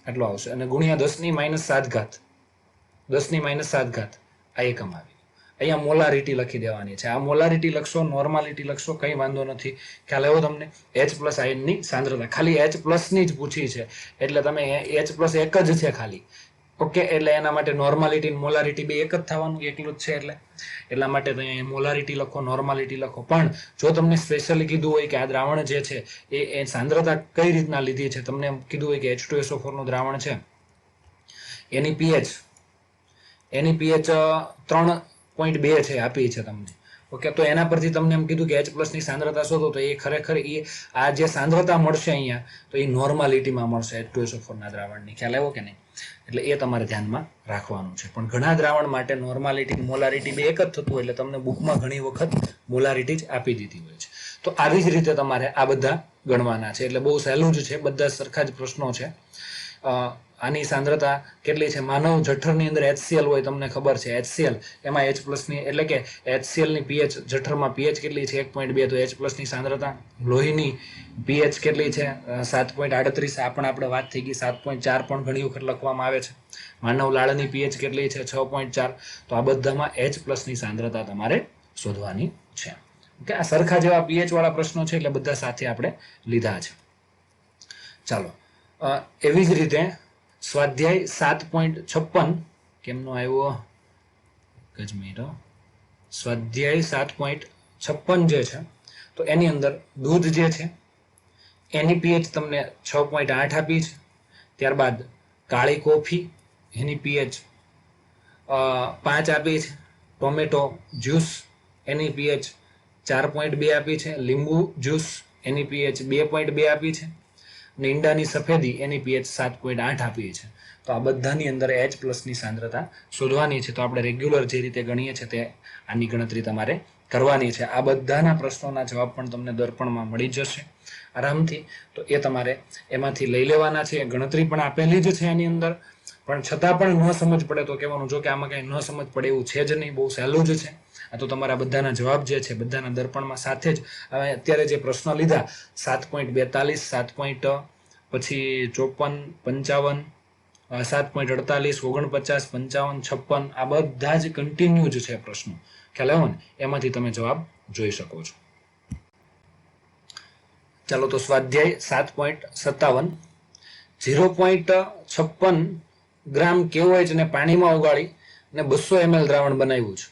આટલો આવશે, અને ગુણ્યા 10⁻7, 10⁻7 આ એકમ આવી. અહીંયા મોલારિટી લખી દેવાની છે. આ મોલારિટી લખશો, નોર્માલિટી લખશો, કંઈ વાંધો નથી. ખ્યાલ આવ્યો તમને? H+ આયનની સાંદ્રતા ખાલી H+ ની જ પૂછી છે, એટલે તમે H+ એક જ છે ખાલી. ઓકે, એટલે એના માટે નોર્માલિટી મોલારિટી બે એક જ થવાનું, એકલું જ છે, એટલા માટે તો અહીંયા મોલારિટી લખો, નોર્માલિટી લખો. પણ જો તમને સ્પેશિયલી કીધું હોય કે આ દ્રાવણ જે છે એ સાંદ્રતા કઈ રીતના લીધી છે, તમને કીધું હોય કે H2SO4 નું દ્રાવણ છે, એની pH 3.2 છે આપી છે તમને. ઓકે, તો એના પરથી તમને એમ કીધું કે H+ ની સાંદ્રતા શોધો, તો એ ખરેખર આ જે સાંદ્રતા મળશે અહીંયા, તો એ નોર્માલિટીમાં મળશે H2SO4 ના દ્રાવણની. ખ્યાલ આવ્યો કે નહીં? એટલે એ તમારે ધ્યાનમાં રાખવાનું છે. પણ ઘણા દ્રાવણ માટે નોર્માલિટી મોલારિટી બે એક જ થતું હોય, એટલે તમને બુકમાં ઘણી વખત મોલારિટી જ આપી દીધી હોય છે. તો આવી જ રીતે તમારે આ બધા ગણવાના છે. એટલે બહુ સહેલું જ છે, બધા સરખા જ પ્રશ્નો છે. આની સાંદ્રતા કેટલી છે? માનવ જઠરની અંદર HCl હોય, તમને ખબર છે HCl એમાં H+ ની એટલે કે HCl ની pH જઠરમાં pH કેટલી છે? 1.2. તો H+ ની સાંદ્રતા. લોહીની pH કેટલી છે? 7.38. આ પણ આપણે વાત થઈ ગઈ. 7.4 પણ ઘણી વખત લખવામાં આવે છે. માનવ લાળની pH કેટલી છે? 6.4. તો આ બધામાં H+ ની સાંદ્રતા તમારે શોધવાની છે. ઓકે, આ સરખા જેવા pH વાળા પ્રશ્નો છે એટલે બધા સાથે આપણે લીધા છે. ચાલો, એવી જ રીતે સ્વાધ્યાય 7.56 કેમનો આવ્યો? એક જ મિનિટ. સ્વાધ્યાય 7.56 જે છે તો એની અંદર દૂધ જે છે એની pH તમને 6.8 આપી છે. ત્યારબાદ કાળી કોફી એની pH 5 આપી છે. ટોમેટો જ્યુસ એની pH 4.2 આપી છે. લીંબુ જ્યુસ એની pH 2.2 આપી છે. અને ઈંડાની સફેદી એની pH 7.8 આપી છે. તો આ બધાની અંદર H+ ની સાંદ્રતા શોધવાની છે. તો આપણે રેગ્યુલર જે રીતે ગણીએ છીએ તે આની ગણતરી તમારે કરવાની છે. આ બધાના પ્રશ્નોના જવાબ પણ તમને દર્પણમાં મળી જશે આરામથી. તો એ તમારે એમાંથી લઈ લેવાના છે. ગણતરી પણ આપેલી જ છે એની અંદર, પણ છતાં પણ ન સમજ પડે તો કહેવાનું, જો કે આમાં કંઈ ન સમજ પડે એવું છે જ નહીં, બહુ સહેલું જ છે. આ તો તમારા બધાના જવાબ જે છે બધાના દર્પણમાં સાથે જ અત્યારે જે પ્રશ્ન લીધા 7.42, 7. પછી 54, 55, 7.48, 49, 55, 56 આ બધા જ કન્ટિન્યુ જ છે પ્રશ્નો. ખ્યાલ આવ્યો ને? એમાંથી તમે જવાબ જોઈ શકો છો. ચાલો, તો સ્વાધ્યાય 7.57 0.56 ગ્રામ KOH ને પાણીમાં ઓગાળી અને 200 ml દ્રાવણ બનાવ્યું છે.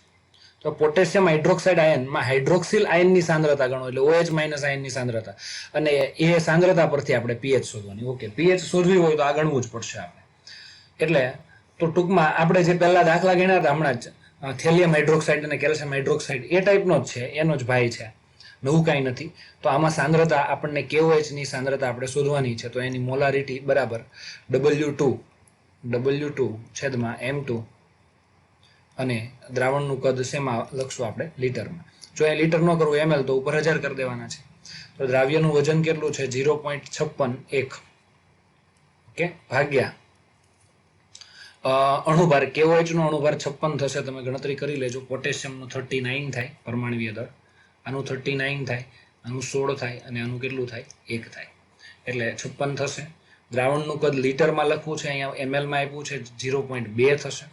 તો પોટેશિયમ હાઇડ્રોક્સાઇડ આયનમાં હાઇડ્રોક્સિલ આયનની સાંદ્રતા ગણો, એટલે OH- આયનની સાંદ્રતા, અને એ સાંદ્રતા પરથી આપણે pH શોધવાની. ઓકે, pH શોધવી હોય તો આ ગણવું જ પડશે આપણે. એટલે તો ટૂંકમાં આપણે જે પહેલા દાખલા ગણ્યા હતા હમણાં જ, થેલિયમ હાઇડ્રોક્સાઇડ અને કેલ્શિયમ હાઇડ્રોક્સાઇડ એ ટાઈપનો જ છે, એનો જ ભાઈ છે, નવું કાંઈ નથી. તો આમાં સાંદ્રતા આપણને KOH ની સાંદ્રતા આપણે શોધવાની છે. તો એની મોલારિટી બરાબર W2 છેદમાં M2, અને દ્રાવણનું કદ શેમાં લખશું આપણે? લીટરમાં. જો એ લીટર ન કરવું ml તો ઉપર 1000 કરી દેવાના છે. તો દ્રાવ્યનું વજન કેટલું છે? 0.56 ઓકે, ભાગ્યા અણુભાર. KOH નો અણુભાર 56 થશે, તમે ગણતરી કરી લેજો. પોટેશિયમનું 39 થાય પરમાણ્વીય દળ, આનું 39 થાય, આનું 16 થાય, અને આનું કેટલું થાય? 1 થાય. એટલે 56 થશે. દ્રાવણનું કદ લીટરમાં લખવું છે, અહીંયા ml માં આપ્યું છે, 0.2 થશે.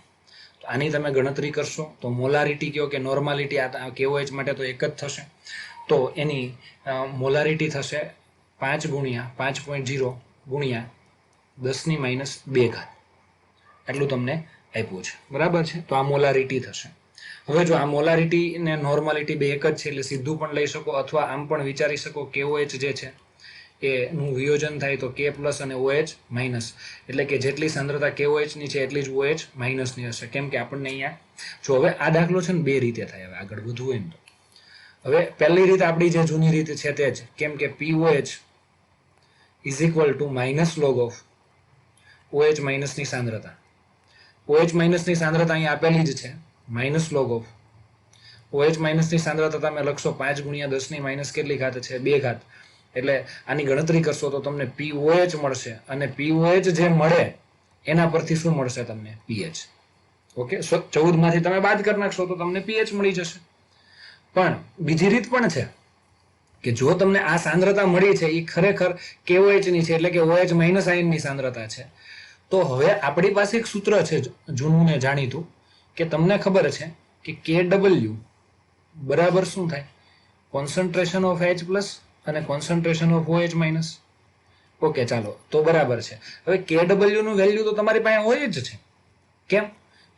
તો આની તમે ગણતરી કરશો તો મોલારિટી કયો કે નોર્માલિટી, આ KOH માટે તો એક જ થશે. તો એની મોલારિટી થશે 5 ગુણ્યા 5.0 ગુણ્યા 10⁻². એટલું તમને આપ્યું છે, બરાબર છે? તો આ મોલારિટી થશે. હવે જો આ મોલારિટી ને નોર્માલિટી બે એક જ છે, એટલે સીધું પણ લઈ શકો, અથવા આમ પણ વિચારી શકો KOH જે છે એનું વિયોજન થાય તો K+ અને OH-, એટલે કે જેટલી સાંદ્રતા KOH ની છે એટલી જ OH- ની હશે. કેમ કે આપણને અહીંયા જો હવે આ દાખલો છે ને બે રીતે થાય. હવે આગળ વધવું હોય ને તો હવે પહેલી રીત આપણી જે જૂની રીત છે તે જ, કેમ કે POH = log of OH- ની સાંદ્રતા. OH- ની સાંદ્રતા અહીંયા આપેલી જ છે, -log of OH- ની સાંદ્રતા તમે લખશો 5 ગુણ્યા 10⁻⁻ કેટલી ઘાત છે? 2 ઘાત. એટલે આની ગણતરી કરશો તો તમને POH મળશે, અને POH જે મળે એના પરથી શું મળશે તમને? pH. ઓકે, 14 માંથી તમે બાદ કરી નાખશો તો તમને pH મળી જશે. પણ બીજી રીત પણ છે કે જો તમને આ સાંદ્રતા મળી છે એ ખરેખર KOH ની છે, એટલે કે OH- આયનની સાંદ્રતા છે, તો હવે આપણી પાસે એક સૂત્ર છે જૂનું ને જાણીતું, કે તમને ખબર છે કે KW બરાબર શું થાય? કોન્સન્ટ્રેશન ઓફ H+ અને કોન્સન્ટ્રેશન ઓફ OH-. ઓકે, ચાલો, તો બરાબર છે. હવે KW નું વેલ્યુ તો તમારી પાસે હોય જ છે. કેમ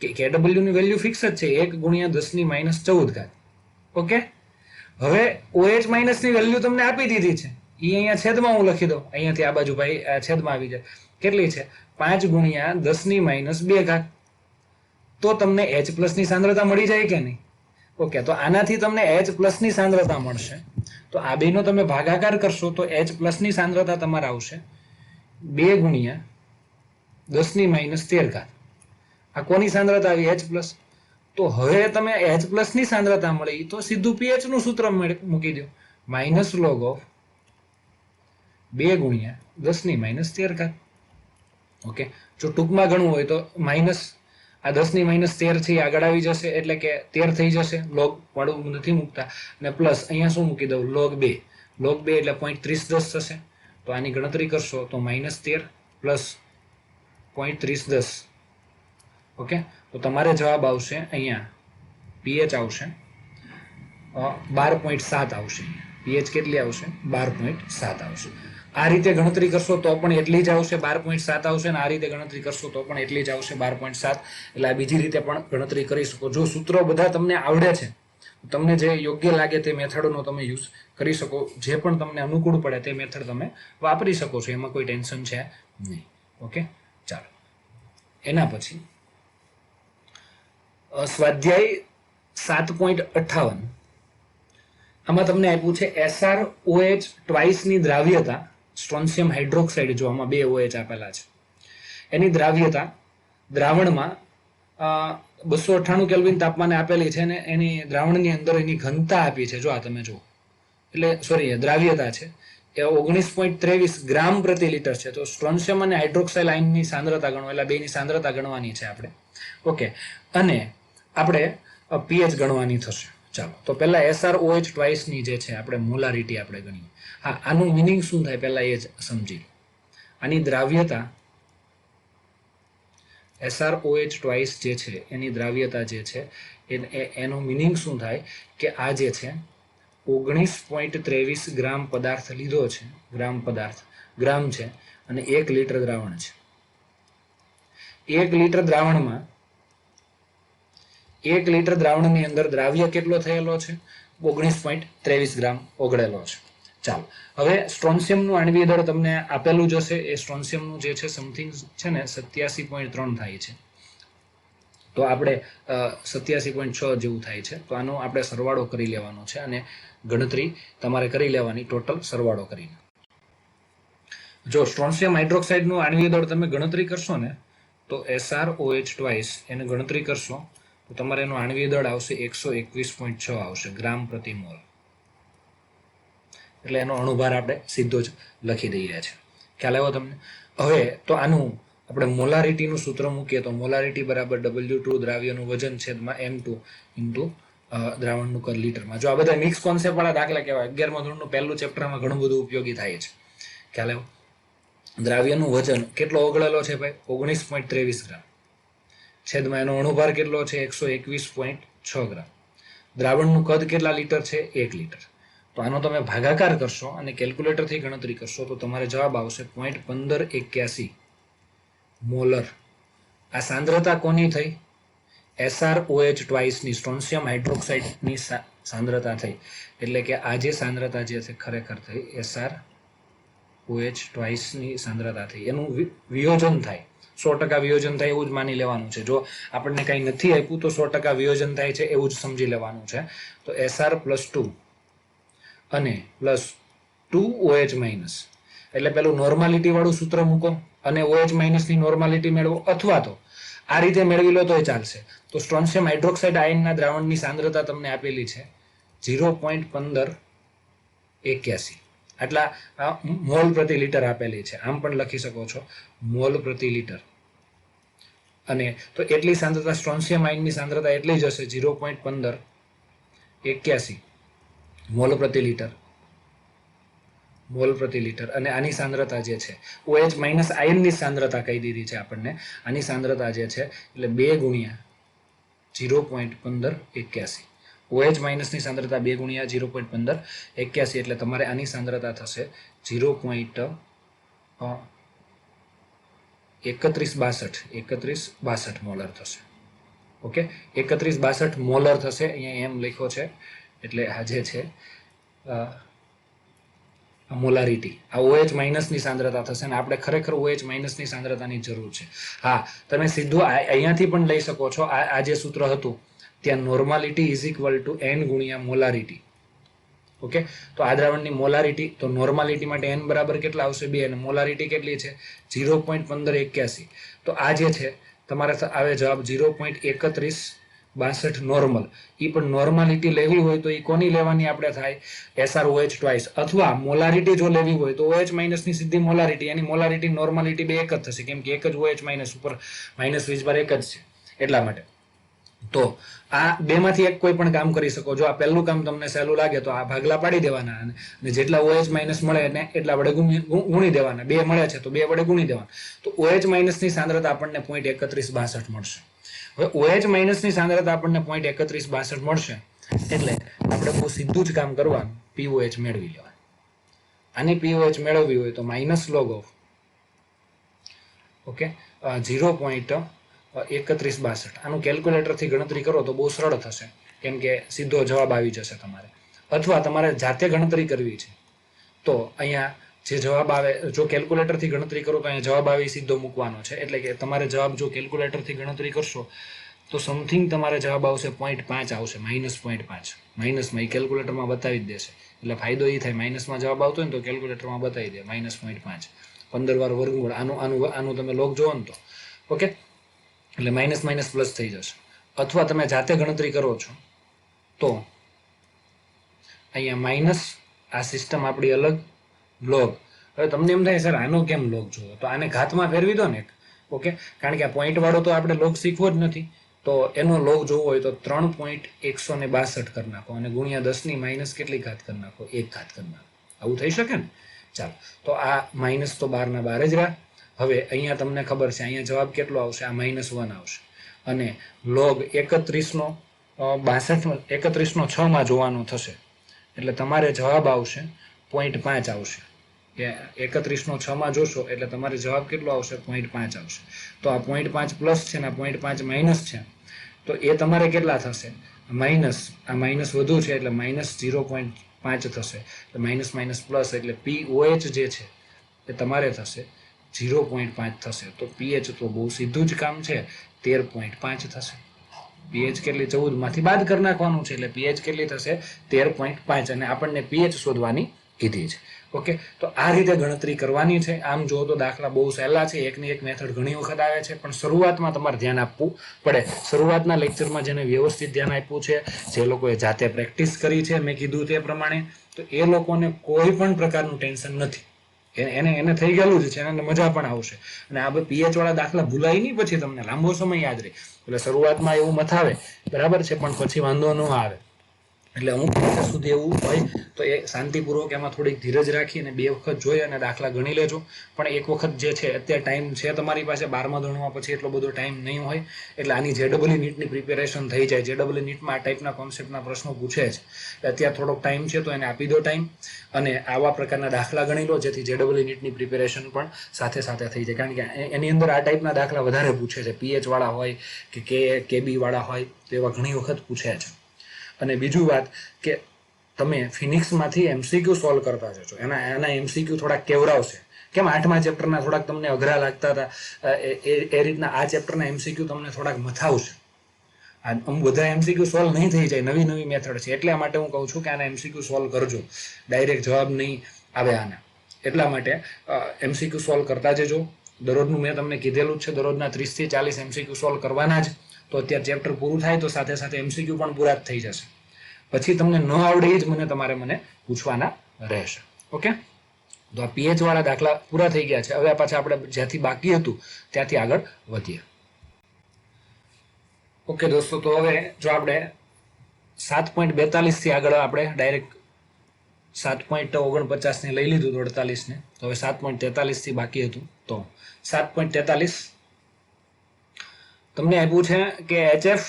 કે KW ની વેલ્યુ ફિક્સ જ છે, 1 ગુણ્યા 10⁻14. ઓકે, હવે OH- ની વેલ્યુ તમને આપી દીધી છે, એ અહીંયા છેદમાં હું લખી દઉં, અહીંયાથી આ બાજુ ભાઈ છેદમાં આવી જાય. કેટલી છે? 5 ગુણ્યા 10⁻². તો તમને H+ ની સાંદ્રતા મળી જાય કે નહીં? ઓકે, તો આનાથી તમને H+ ની સાંદ્રતા મળશે. તો આ બેનો તમે ભાગાકાર કરશો તો H+ ની સાંદ્રતા તમારે આવશે 2 ગુણ્યા 10⁻13. આ કોની સાંદ્રતા આવી? H+. તો હવે તમે H+ ની સાંદ્રતા મળી તો સીધું pH નું સૂત્ર મૂકી દો, -log of 2 ગુણ્યા 10⁻13. ઓકે, જો ટૂંકમાં ગણવું હોય તો માઇનસ આ 10 ની -13 છે એ આગળ આવી જશે, એટલે કે 13 થઈ જશે, લોગ વાળું નથી મૂકતા, અને પ્લસ અહીંયા શું મૂકી દઉં, log 2 એટલે 0.3010 થશે. તો આની ગણતરી કરશો તો -13 પ્લસ 0.3010. ઓકે, તો તમારે જવાબ આવશે અહીંયા પીએચ આવશે 12.7 આવશે. પીએચ કેટલી આવશે? 12.7 આવશે. આ રીતે ગણતરી કરશો તો પણ એટલી જ આવશે, 12.7 આવશે, અને આ રીતે ગણતરી કરશો તો પણ એટલી જ આવશે, 12.7. એટલે આ બીજી રીતે પણ ગણતરી કરી શકો. જો સૂત્રો બધા તમને આવડે છે, તમને જે યોગ્ય લાગે તે મેથડનો તમે યુઝ કરી શકો. જે પણ તમને અનુકૂળ પડે તે મેથડ તમે વાપરી શકો છો, એમાં કોઈ ટેન્શન છે નહીં. ઓકે, ચાલો એના પછી સ્વાધ્યાય 7.58. આમાં તમને આપ્યું છે SrOH ટ્વાઇસની દ્રાવ્યતા સ્ટ્રોન્શિયમ હાઇડ્રોક્સાઇડ, જો આમાં 2 OH આપેલા છે, એની દ્રાવ્યતા દ્રાવણમાં 298 કેલ્વિન તાપમાને આપેલી છે, અને એની દ્રાવણની અંદર એની ઘનતા આપી છે. જો આ તમે જુઓ, એટલે સોરી દ્રાવ્યતા છે એ 19.23 ગ્રામ પ્રતિ લિટર છે. તો સ્ટ્રોન્શિયમ અને હાઇડ્રોક્સાઇલ આયનની સાંદ્રતા ગણો, એટલે બેની સાંદ્રતા ગણવાની છે આપણે. ઓકે, અને આપણે પીએચ ગણવાની થશે. ચાલો, તો પહેલા SrOH ટ્વાઇસની જે છે આપણે મોલારિટી આપણે ગણીએ. હા, આનું મિનિંગ શું થાય પહેલા એ જ સમજી. આની દ્રાવ્યતા SrOH ટ્વાઇસ જે છે એની દ્રાવ્યતા જે છે એનું મિનિંગ શું થાય કે આ જે છે 19.23 ગ્રામ પદાર્થ લીધો છે, ગ્રામ છે, અને 1 લિટર દ્રાવણ છે. 1 લિટર દ્રાવણમાં 1 લિટર દ્રાવણની અંદર દ્રાવ્ય કેટલો થયેલો છે? 19.23 ગ્રામ ઓગળેલો છે. ચાલો, હવે સ્ટ્રોન્શિયમનું આણ્વીય દળ તમને આપેલું જ હશે. એ સ્ટ્રોન્શિયમનું જે છે સમથિંગ છે ને 87.3 થાય છે. તો આપણે 87.6 જેવું થાય છે. તો આનો આપણે સરવાળો કરી લેવાનો છે, અને ગણતરી તમારે કરી લેવાની ટોટલ સરવાળો કરીને. જો સ્ટ્રોન્શિયમ હાઇડ્રોક્સાઇડનું આણ્વીય દળ તમે ગણતરી કરશો ને, તો SrOH ટ્વાઇસ એને ગણતરી કરશો તો તમારે એનું આણ્વીય દળ આવશે 121.6 આવશે ગ્રામ પ્રતિ મોલ. એટલે એનો અણુભાર આપણે સીધો જ લખી દઈએ છીએ. ખ્યાલ આવ્યો તમને? હવે તો આનું આપણે મોલારિટીનું સૂત્ર મૂકીએ તો મોલારિટી બરાબર W2 દ્રાવ્યનું વજન છેદમાં M2 ઇન્ટુ દ્રાવણનું કદ લીટરમાં. જો આ બધા મિક્સ કોન્સેપ્ટ વાળા દાખલા કહેવાય. 11મા ધોરણનું પહેલું ચેપ્ટરમાં ઘણું બધું ઉપયોગી થાય છે. ખ્યાલ આવ્યો? દ્રાવ્યનું વજન કેટલો ઓગળેલો છે ભાઈ? 19.23 ગ્રામ. છેદમાં એનો અણુભાર કેટલો છે? 121.6 ગ્રામ. દ્રાવણનું કદ કેટલા લીટર છે? 1 લીટર. તો આનો તમે ભાગાકાર કરશો અને કેલ્ક્યુલેટરથી ગણતરી કરશો તો તમારે જવાબ આવશે 0.1581 મોલર. આ સાંદ્રતા કોની થઈ? SrOH ટ્વાઇસની સ્ટ્રોન્શિયમ હાઇડ્રોક્સાઇડની સાંદ્રતા થઈ. એટલે કે આ જે સાંદ્રતા જે છે ખરેખર થઈ SrOH ટ્વાઇસની સાંદ્રતા થઈ. એનું વિયોજન થાય, 100% વિયોજન થાય એવું જ માની લેવાનું છે. જો આપણને કંઈ નથી આપ્યું તો 100% વિયોજન થાય છે એવું જ સમજી લેવાનું છે. તો Sr+2 અને +2OH માઇનસ, એટલે પેલું નોર્માલિટી વાળું સૂત્ર મૂકો અને OH માઇનસની નોર્માલિટી મેળવો, અથવા તો આ રીતે મેળવી લો તોય ચાલશે. તો સ્ટ્રોન્શિયમ હાઇડ્રોક્સાઇડ આયનના દ્રાવણની સાંદ્રતા તમને આપેલી છે 0.1581. આટલા મોલ પ્રતિ લિટર આપેલી છે. આમ પણ લખી શકો છો મોલ પ્રતિ લિટર. અને તો એટલી સાંદ્રતા સ્ટ્રોન્શિયમ આયનની સાંદ્રતા એટલી જ હશે 0.1581 મોલ પ્રતિ લિટર. અને આની સાંદ્રતા જે છે OH માઇનસ આયનની સાંદ્રતા કહી દીધી છે આપણને. આની સાંદ્રતા જે છે એટલે 2 ગુણ્યા 0.1581. OH માઇનસની સાંદ્રતા 2 ગુણ્યા 0.1581, એટલે તમારે આની સાંદ્રતા થશે 0.3162 મોલર થશે. ઓકે, 3162 મોલર થશે. અહીંયા એમ લખ્યો છે, એટલે આ જે છે મોલારિટી, આ OH માઇનસની સાંદ્રતા થશે. અને આપણે ખરેખર OH માઇનસની સાંદ્રતાની જરૂર છે. હા, તમે સીધું અહીંયાથી પણ લઈ શકો છો. આ જે સૂત્ર હતું ત્યાં normality is equal two N ગુણ્યા મોલારિટી. ઓકે, તો આ દ્રાવણની મોલારિટી, તો નોર્માલિટી માટે N બરાબર કેટલા આવશે? 2, અને મોલારિટી કેટલી છે? 0.1581. તો આ જે છે તમારે આવે જવાબ 0.31 62 નોર્મલ. એ પણ નોર્માલિટી લેવી હોય તો એ કોની લેવાની આપણે થાય? SrOH twice. અથવા મોલારિટી જો લેવી હોય તો OH માઇનસની સીધી મોલારિટી, એની મોલારિટી નોર્માલિટી બે એક જ થશે, કેમ કે એક જ OH માઇનસ ઉપર માઇનસ વીજભાર એક જ છે એટલા માટે. તો આ બેમાંથી એક કોઈ પણ કામ કરી શકો. જો આ પહેલું કામ તમને સહેલું લાગે તો આ ભાગલા પાડી દેવાના અને જેટલા OH માઇનસ મળે ને એટલા વડે ગુણી દેવાના. 2 મળે છે તો 2 વડે ગુણી દેવાના. તો OH માઇનસની સાંદ્રતા આપણને 0.3162 મળશે. હવે OH માઇનસની સાંદ્રતા આપણને 0.3162 મળશે એટલે આપણે બહુ સીધું જ કામ કરવાનું, POH મેળવી લેવાનું. આની POH મેળવવી હોય તો માઇનસ લોગ ઓફ 0.3162. આનું કેલ્ક્યુલેટરથી ગણતરી કરો તો બહુ સરળ થશે, કેમ કે સીધો જવાબ આવી જશે તમારે. અથવા તમારે જાતે ગણતરી કરવી છે તો અહીંયા જે જવાબ આવે, જો કેલ્ક્યુલેટરથી ગણતરી કરો તો અહીંયા જવાબ આવે સીધો મૂકવાનો છે. એટલે કે તમારે જવાબ જો કેલ્ક્યુલેટરથી ગણતરી કરશો તો સમથિંગ તમારે જવાબ આવશે 0.5 આવશે, -0.5. માઇનસમાં એ કેલ્ક્યુલેટરમાં બતાવી જ દેશે. એટલે ફાયદો એ થાય, માઇનસમાં જવાબ આવતો હોય ને તો કેલ્ક્યુલેટરમાં બતાવી દે -0.5. 15 વાર વર્ગમૂળ. આનું તમે લોગ જોવો ને તો ઓકે, એટલે માઇનસ માઇનસ પ્લસ થઈ જશે. અથવા તમે જાતે ગણતરી કરો છો તો અહીંયા માઇનસ, આ સિસ્ટમ આપણી અલગ, લોગ. હવે તમને એમ થાય સર આનો કેમ લોગ જોવો, તો આને ઘાતમાં ફેરવી દો ને એક. ઓકે, કારણ કે આ પોઈન્ટ વાળો તો આપણે લોગ શીખવો જ નથી, તો એનો લોગ જોવો હોય તો 3.162 કરી નાખો અને ગુણ્યા 10 ની માઇનસ કેટલી ઘાત કરી નાખો? 1 ઘાત કરી નાખો. આવું થઈ શકે ને? ચાલો, તો આ માઇનસ તો 12 ના 12 જ રહ્યા. હવે અહીંયા તમને ખબર છે અહીંયા જવાબ કેટલો આવશે? આ -1 આવશે. અને લોગ 31/6 માં જોવાનું થશે એટલે તમારે જવાબ આવશે 0.5 આવશે. કે 31/6 માં જોશો એટલે તમારે જવાબ કેટલો આવશે? 0.5 આવશે. તો આ 0.5 પ્લસ છે ને 0.5 માઇનસ છે, તો એ તમારે કેટલા થશે? માઇનસ. આ માઇનસ વધુ છે એટલે -0.5 થશે. એટલે માઇનસ માઇનસ પ્લસ એટલે POH જે છે એ તમારે થશે 0.5 થશે. તો PH તો બહુ સીધું જ કામ છે, 13.5 થશે. PH કેટલી? 14 માંથી બાદ કરી નાખવાનું છે એટલે PH કેટલી થશે? 13.5. અને આપણને PH શોધવાની કીધી છે. ઓકે, તો આ રીતે ગણતરી કરવાની છે. આમ જો તો દાખલા બહુ સહેલા છે, એકની એક મેથડ ઘણી વખત આવે છે, પણ શરૂઆતમાં તમારે ધ્યાન આપવું પડે. શરૂઆતના લેક્ચરમાં જેને વ્યવસ્થિત ધ્યાન આપ્યું છે, જે લોકોએ જાતે પ્રેક્ટિસ કરી છે મેં કીધું તે પ્રમાણે, તો એ લોકોને કોઈ પણ પ્રકારનું ટેન્શન નથી. એને થઈ ગયેલું જ છે, એને મજા પણ આવશે. અને આ PH વાળા દાખલા ભૂલાય નહીં પછી તમને લાંબો સમય યાદ રહે. એટલે શરૂઆતમાં એવું મથાવે બરાબર છે, પણ પછી વાંધો ન આવે. એટલે અમુક સુધી એવું હોય તો એ શાંતિપૂર્વક એમાં થોડીક ધીરજ રાખી અને 2 વખત જોઈ અને દાખલા ગણી લેજો. પણ એક વખત જે છે, અત્યારે ટાઈમ છે તમારી પાસે 12મા ધોરણમાં, પછી એટલો બધો ટાઈમ નહીં હોય. એટલે આની JEE નીટની પ્રિપેરેશન થઈ જાય. JEE નીટમાં આ ટાઈપના કોન્સેપ્ટના પ્રશ્નો પૂછે છે. અત્યારે થોડોક ટાઈમ છે તો એને આપી દો ટાઈમ, અને આવા પ્રકારના દાખલા ગણી લો, જેથી JEE નીટની પ્રિપેરેશન પણ સાથે સાથે થઈ જાય. કારણ કે એની અંદર આ ટાઈપના દાખલા વધારે પૂછે છે. PH વાળા હોય કે KB વાળા હોય તો એવા ઘણી વખત પૂછે છે. અને બીજું વાત કે તમે ફિનિક્સમાંથી MCQ સોલ્વ કરતા જજો. એના MCQ થોડાક કેવડાવશે. કેમ 8મા ચેપ્ટરના થોડાક તમને અઘરા લાગતા હતા, એ રીતના આ ચેપ્ટરના MCQ તમને થોડાક મથાવશે. બધા MCQ સોલ્વ નહીં થઈ જાય, નવી નવી મેથડ છે. એટલા માટે હું કહું છું કે આના MCQ સોલ્વ કરજો, ડાયરેક્ટ જવાબ નહીં આવે આના. એટલા માટે MCQ સોલ્વ કરતા જજો. દરરોજનું મેં તમને કીધેલું જ છે, દરરોજના 30 થી 40 MCQ સોલ્વ કરવાના જ. તો અત્યારે ચેપ્ટર પૂરું થાય તો સાથે સાથે MCQ પણ પૂરા જ થઈ જશે. પછી તમને ન આવડે જ મને પૂછવાના રહેશે. ઓકે, તો આ PH વાળા દાખલા પૂરા થઈ ગયા છે. હવે પાછા આપણે જ્યાંથી બાકી હતું ત્યાંથી આગળ વધીએ. ઓકે દોસ્તો, તો હવે જો આપણે 7.42 થી આગળ આપણે ડાયરેક્ટ 7.49 ને લઈ લીધું, 48 ને, તો હવે 7.43 થી બાકી હતું. તો 7.43 તમને આપ્યું છે કે HF,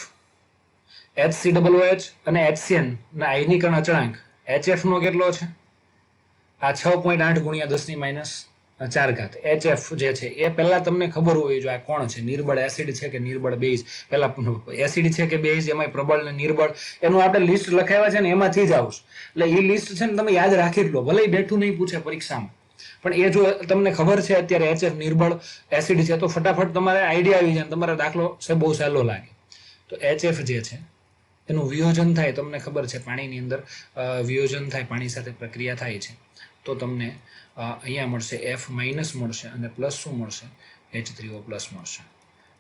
HCOOH અને HCN ના આયનીકરણ અચળાંક HF નો કેટલો છે? આ 6.8 ગુણ્યા 10 ની -4 ઘાત. HF જે છે એ પહેલા તમને ખબર હોવી જોઈએ આ કોણ છે, નિર્બળ એસિડ છે કે નિર્બળ બેઝ. પહેલા એસિડ છે કે બેઝ, એમાં પ્રબળ ને નિર્બળ, એનું આપણે લિસ્ટ લખાવ્યા છે ને એમાંથી જ આવશે. એટલે એ લિસ્ટ છે ને તમે યાદ રાખી લો, ભલે બેઠું નહીં પૂછે પરીક્ષામાં, પણ એ જો તમને ખબર છે અત્યારે HF નિર્બળ એસિડ છે તો ફટાફટ તમારે આઈડિયા આવી જાય, તમારો દાખલો બહુ સહેલો લાગે. તો HF જે છે એનું વિયોજન થાય, તમને ખબર છે પાણીની અંદર વિયોજન થાય, પાણી સાથે પ્રક્રિયા થાય છે, તો તમને અહીંયા મળશે F માઇનસ મળશે અને પ્લસ શું મળશે? H3O પ્લસ મળશે.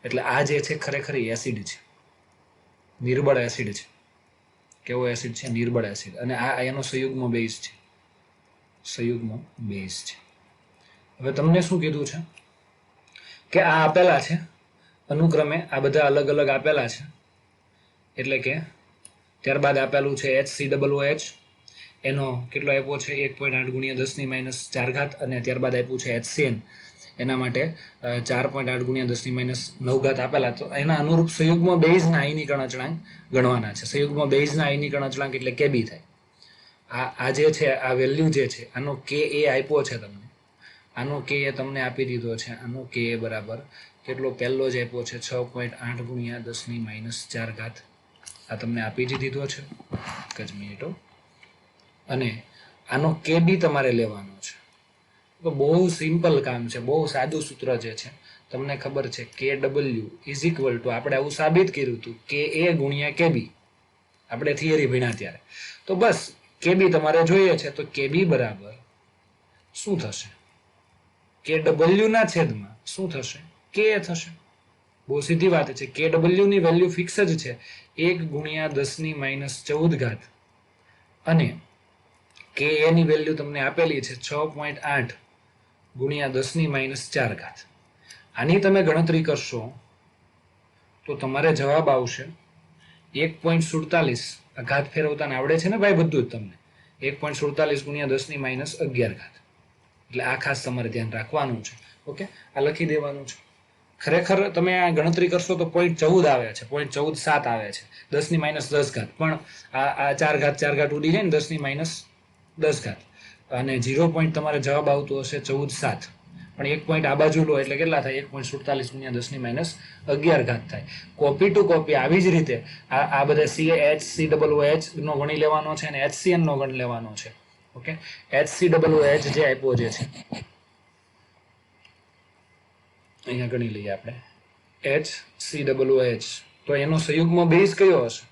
એટલે આ જે છે ખરેખર એસિડ છે, નિર્બળ એસિડ છે. કેવો એસિડ છે? નિર્બળ એસિડ. અને આ એનો સંયુગ્મ બેઝ છે. સંયુગ્મ બેઝ છે. હવે તમને શું કીધું છે કે આ આપેલા છે અનુક્રમે, આ બધા અલગ અલગ આપેલા છે. એટલે કે ત્યારબાદ આપેલું છે HCOOH, એનો કેટલો આપ્યો છે 1.8 ગુણ્યા 10⁻⁴ અને ત્યારબાદ આપ્યું છે HCN, એના માટે 4.8 ગુણ્યા 10⁻⁹ આપેલા. તો એના અનુરૂપ સંયુગ્મ બેઝના આયનીકરણ અચળાંક ગણવાના છે. સંયુગ્મ બેઝના આયનીકરણ અચળાંક એટલે Kb થાય. આ જે છે આ વેલ્યુ જે છે આનો Ka આપ્યો છે તમને, આનો Ka તમને આપી દીધો છે. આનો Ka બરાબર કેટલો? પહેલો જ આપ્યો છે 6.8 ગુણ્યા 10⁻⁴. આ તમને આપી જ દીધો છે. એક જ મિનિટો. અને આનો Kb તમારે લેવાનો છે. તો બહુ સિમ્પલ કામ છે, બહુ સાદું સૂત્ર જે છે તમને ખબર છે. Kw ઇઝ ઇક્વલ ટુ, આપણે આવું સાબિત કર્યું હતું, Ka ગુણ્યા Kb, આપણે થિયરી ભણ્યા ત્યારે. તો બસ Kb તમારે જોઈએ છે, તો Kb બરાબર શું થશે? Kw ના છેદમાં શું થશે? Ka થશે. બહુ સીધી વાત છે. Kw ની વેલ્યુ ફિક્સ જ છે 1 ગુણ્યા 10⁻⁴ અને Ka ની વેલ્યુ તમને આપેલી છે 6.8 ગુણ્યા 10⁻⁴. આની તમે ગણતરી કરશો તો તમારે જવાબ આવશે 1.47. આ ઘાત ફેરવતાને આવડે છે ને ભાઈ બધું જ તમને. 1.47 ગુણ્યા 10⁻11. એટલે આ ખાસ તમારે ધ્યાન રાખવાનું છે. ઓકે, આ લખી દેવાનું છે. ખરેખર તમે આ ગણતરી કરશો તો 0.14 આવે છે, 0.147 આવે છે, 10⁻10. પણ આ 4 ઘાત ઉડી જાય ને 10⁻10, અને 0 પોઈન્ટ તમારે જવાબ આવતો હશે 14.7. પણ 1 પોઈન્ટ આ બાજુ લો એટલે કેટલા થાય? 1.47 ગુણ્યા 10⁻11 થાય. કોપી ટુ કોપી આવી જ રીતે આ બધા HCOOH નો ગણી લેવાનો છે અને HCN નો ગણ લેવાનો છે. ઓકે, HCOOH જે આપ્યો જે છે અહીંયા ગણી લઈએ આપણે. HCOOH તો એનો સંયુગ્મ બેઝ કયો હશે?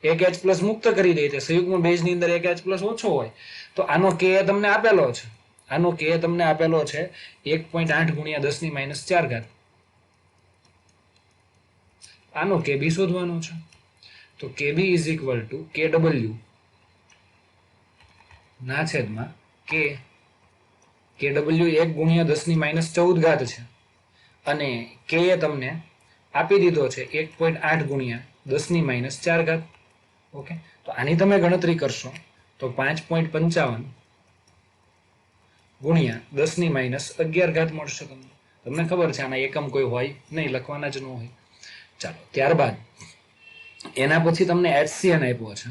એક H+ મુક્ત કરી દઈએ. સંયુગ્મ બેઝની અંદર એક H+ ઓછો હોય તો આનો Ka તમને આપેલો છે. આનો Ka તમને આપેલો છે 1.8 ગુણ્યા 10⁻⁴. આનો Kb શોધવાનો છે. તો Kb is equal two Kw ના છેદમાં K. Kw 1 ગુણ્યા 10⁻⁴ છે અને Ka તમને આપી દીધો છે 1.8 ગુણ્યા 10⁻⁴. ઓકે, તો આની તમે ગણતરી કરશો તો 5.55 ગુણ્યા 10⁻11 મળશે તમને. તમને ખબર છે આના એકમ કોઈ હોય નહીં, લખવાના જ ન હોય. ચાલો, ત્યારબાદ એના પછી તમને HCN આપ્યો છે.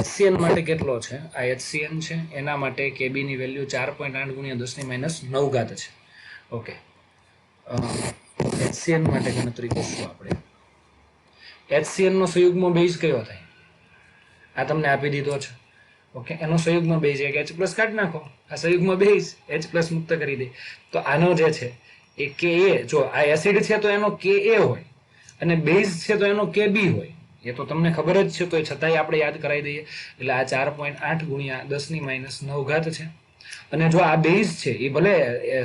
HCN માટે કેટલો છે? આ HCN છે, એના માટે Kb ની વેલ્યુ 4.8 ગુણ્યા 10⁻9 છે. ઓકે, HCN માટે ગણતરી કરશું આપણે. HCN નો સંયુગ્મ બેઝ કયો થાય? આ તમને આપી દીધો છે. ઓકે, એનો સંયુગ્મ બેઝ એક H+ કાઢી નાખો. આ સંયુગ્મ બેઝ H+ મુક્ત કરી દે. તો આનો જે છે એ Ka, જો આ એસિડ છે તો એનો Ka હોય અને બેઝ છે તો એનો Kb હોય. એ તો તમને ખબર જ છે, તો છતાંય આપણે યાદ કરાવી દઈએ. એટલે આ 4.8 ગુણ્યા 10⁻9 છે. અને જો આ બેઝ છે એ ભલે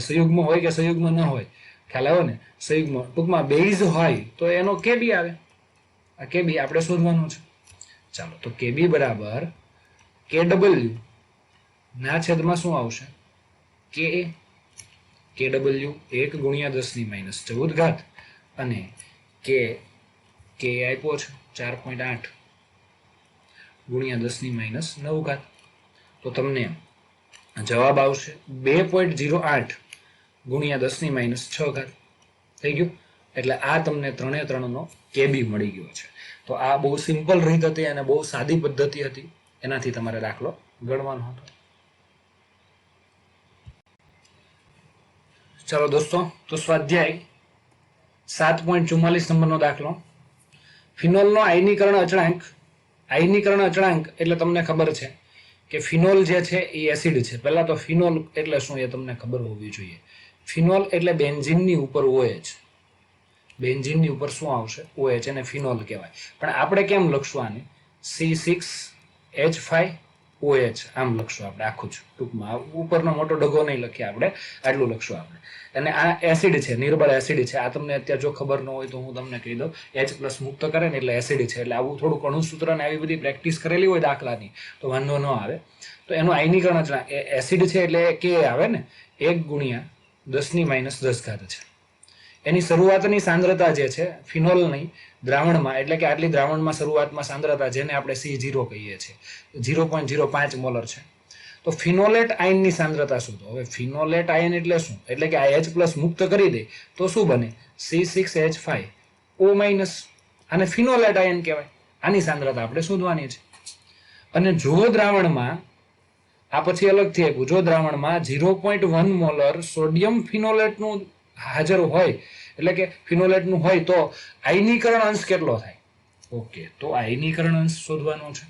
સંયુગ્મ હોય કે સંયુગ્મ ન હોય, ખ્યાલ આવ્યો ને? સંયુગ્મ ટૂંકમાં બેઝ હોય તો એનો Kb આવે. આ Kb આપણે શોધવાનું છે. ચાલો, તો Kb બરાબર Kw ના છેદમાં શું આવશે? Ka. Kw 1 ગુણ્યા 10⁻⁴ અને Ka આપ્યો છે 4.8 ગુણ્યા 10⁻9. તો તમને જવાબ આવશે 2.08 ગુણ્યા 10⁻6. થઈ ગયું? એટલે આ તમને 3 નો Kb મળી ગયો છે. તો આ બહુ સિમ્પલ રીત હતી અને બહુ સાદી પદ્ધતિ હતી. એનાથી તમારે દાખલો ગણવાનો હતો. ચાલો દોસ્તો, તો સ્વાધ્યાય 7.44 નંબરનો દાખલો. ફિનોલનો આયનીકરણ અચળાંક. આયનીકરણ અચળાંક એટલે તમને ખબર છે કે ફિનોલ જે છે એ એસિડ છે. પહેલા તો ફિનોલ એટલે શું એ તમને ખબર હોવી જોઈએ. ફિનોલ એટલે બેન્ઝીનની ઉપર OH. બેન્ઝીનની ઉપર શું આવશે? OH, એને ફિનોલ કહેવાય. પણ આપણે કેમ લખશું આને? C6H5 OH આમ લખશું આપણે આખું જ ટૂંકમાં, ઉપરનો મોટો ડગો નહીં લખીએ આપણે, આટલું લખશું આપણે. અને આ એસિડ છે, નિર્બળ એસિડ છે. આ તમને અત્યારે જો ખબર ન હોય તો હું તમને કહી દઉં, H+ મુક્ત કરે ને એટલે એસિડ છે. એટલે આવું થોડું ઘણું સૂત્ર ને આવી બધી પ્રેક્ટિસ કરેલી હોય દાખલાની તો વાંધો ન આવે. તો એનું આયનીકરણ એસિડ છે એટલે કે આવે ને 1 ગુણ્યા 10⁻10 છે. એની શરૂઆતની સાંદ્રતા જે છે ફિનોલની દ્રાવણમાં, એટલે કે આટલી દ્રાવણમાં શરૂઆતમાં સાંદ્રતા જેને આપણે C0 કહીએ છીએ 0.05 મોલર છે. તો ફિનોલેટ આયનની સાંદ્રતા શોધો. હવે ફિનોલેટ આયન એટલે શું? એટલે કે આ H+ મુક્ત કરી દે તો શું બને? C6H5O-. આને ફિનોલેટ આયન કહેવાય. આની સાંદ્રતા આપણે શોધવાની છે. અને જો દ્રાવણમાં, આ પછી અલગથી આપ્યું, જો દ્રાવણમાં 0.1 મોલર સોડિયમ ફિનોલેટનું હાજર હોય, એટલે કે ફિનોલેટનું હોય, તો આયનીકરણ અંશ કેટલો થાય? ઓકે, તો આયનીકરણ અંશ શોધવાનો છે.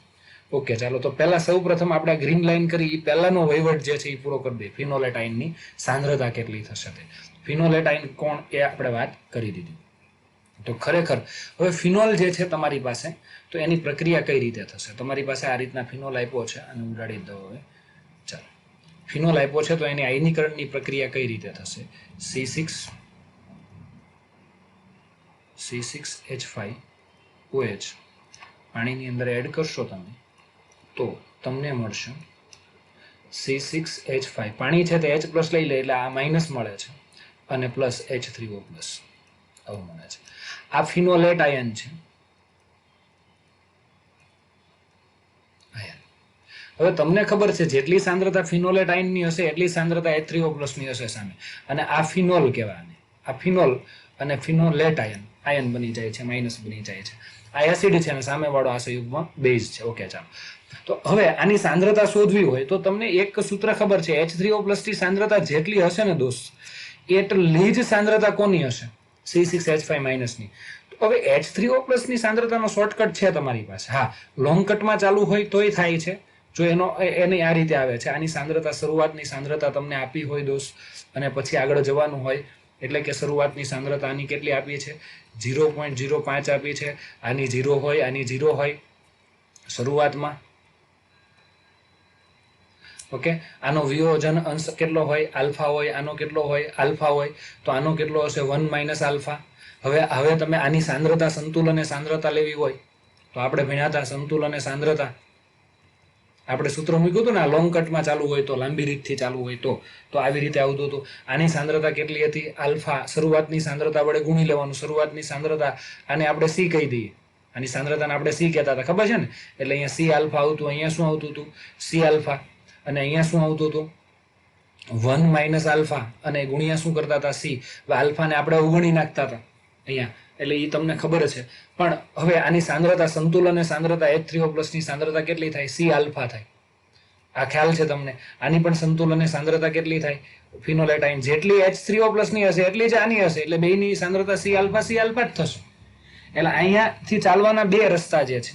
ઓકે, ચાલો તો પહેલા સૌપ્રથમ આપણે ગ્રીન લાઈન કરી, પહેલાનો વહીવટ જે છે એ પૂરો કરી દે. ફિનોલેટ આયનની સાંદ્રતા કેટલી થશે તે. ફિનોલેટ આયન કોણ એ આપણે વાત કરી દીધી. તો ખરેખર હવે ફિનોલ જે છે તમારી પાસે, તો એની પ્રક્રિયા કઈ રીતે થશે? તમારી પાસે આ રીતના ફિનોલ આપ્યો છે અને ઉડાડી દો. હવે ચાલો, ફિનોલ આપ્યો છે તો એની આયનીકરણની પ્રક્રિયા કઈ રીતે થશે? C6H5OH પાણીની અંદર એડ કરશો તમે તો તમને મળશે C6H5. પાણી છે તે H+ લઈ લે એટલે આ માઇનસ મળે છે અને પ્લસ H3O+. આવું મળે છે. આ ફિનોલેટ આયન છે. હવે તમને ખબર છે જેટલી સાંદ્રતા ફિનોલેટ આયનની હશે એટલી સાંદ્રતા H3O+ ની હશે સામે. અને આ ફિનોલ કહેવાય. આ ફિનોલ અને ફિનોલેટ આયન બની જાય છે, માઇનસ બની જાય છે. આ એસિડ છે અને સામેવાળો આ સંયુગ્મ બેઝ છે. ઓકે, ચાલો. તો હવે આની સાંદ્રતા શોધવી હોય તો તમને એક સૂત્ર ખબર છે, H3O+ ની સાંદ્રતા જેટલી હશે ને દોસ્ત, એટલી જ સાંદ્રતા કોની હશે? C6H5- ની. તો હવે H3O+ ની સાંદ્રતાનો શોર્ટકટ છે તમારી પાસે. હા, લોંગ કટમાં ચાલુ હોય તોય થાય છે. જો એની આ રીતે આવે છે, આની સાંદ્રતા, શરૂઆતની સાંદ્રતા તમને આપી હોય દોસ્ત, અને પછી આગળ જવાનું હોય, એટલે કે શરૂઆતની સાંદ્રતા આની કેટલી આપી છે? 0.05 આપી છે. આની 0 હોય, આની 0 હોય શરૂઆતમાં. ઓકે, આનો વિયોજન અંશ કેટલો હોય? આલ્ફા હોય. આનો કેટલો હોય? આલ્ફા હોય. તો આનો કેટલો હશે? 1 - આલ્ફા. હવે તમે આની સાંદ્રતા, સંતુલન સાંદ્રતા લેવી હોય તો આપણે ભણ્યા હતા સંતુલન સાંદ્રતા, આપણે સૂત્ર મૂક્યું હતું ને, લોંગ કટમાં ચાલુ હોય તો, લાંબી રીતથી ચાલુ હોય તો આવી રીતે આવતું હતું. આની સાંદ્રતા કેટલી હતી? આલ્ફા. શરૂઆતની સાંદ્રતા વડે ગુણી લેવાનું. શરૂઆતની સાંદ્રતા આને આપણે C કહી દઈએ. આની સાંદ્રતાને આપણે C કહેતા હતા, ખબર છે ને? એટલે અહીંયા C આલ્ફા આવતું. અહીંયા શું આવતું હતું? C alpha. અને અહીંયા શું આવતું હતું? 1 - આલ્ફા. અને ગુણ્યા શું કરતા હતા? C. આલ્ફાને આપણે અવગણી નાખતા હતા અહીંયા, એટલે એ તમને ખબર છે. પણ હવે આની સાંદ્રતા, સંતુલન સાંદ્રતા H3O+ ની સાંદ્રતા કેટલી થાય? C આલ્ફા થાય. આ ખ્યાલ છે તમને? આની પણ સંતુલન સાંદ્રતા કેટલી થાય? ફિનોલેટ આયન જેટલી H3O+ ની હશે એટલી જ આની હશે, એટલે બેયની સાંદ્રતા C આલ્ફા જ થશે. એટલે અહીંયાથી ચાલવાના બે રસ્તા જે છે,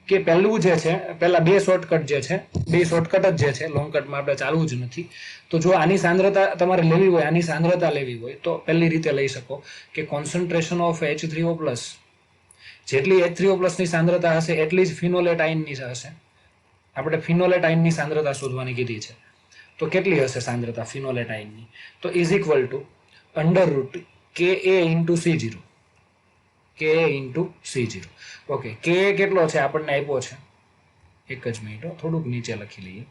કે પહેલું જે છે, પહેલા બે શોર્ટકટ જે છે, બે શોર્ટકટ જ જે છે, લોંગ કટમાં આપણે ચાલવું જ નથી. તો જો આની સાંદ્રતા તમારે લેવી હોય, આની સાંદ્રતા લેવી હોય તો પહેલી રીતે લઈ શકો કે કોન્સન્ટ્રેશન ઓફ H3O+, જેટલી H3O+ ની સાંદ્રતા હશે એટલી જ ફિનોલેટ આયનની હશે. આપણે ફિનોલેટ આયનની સાંદ્રતા શોધવાની કીધી છે. તો કેટલી હશે સાંદ્રતા ફિનોલેટ આયનની? તો = √KA × C0. KA × C0. Okay, KA કેટલો છે આપણને આપ્યો છે? એક જ મિનિટ, થોડુંક નીચે લખી લઈએ,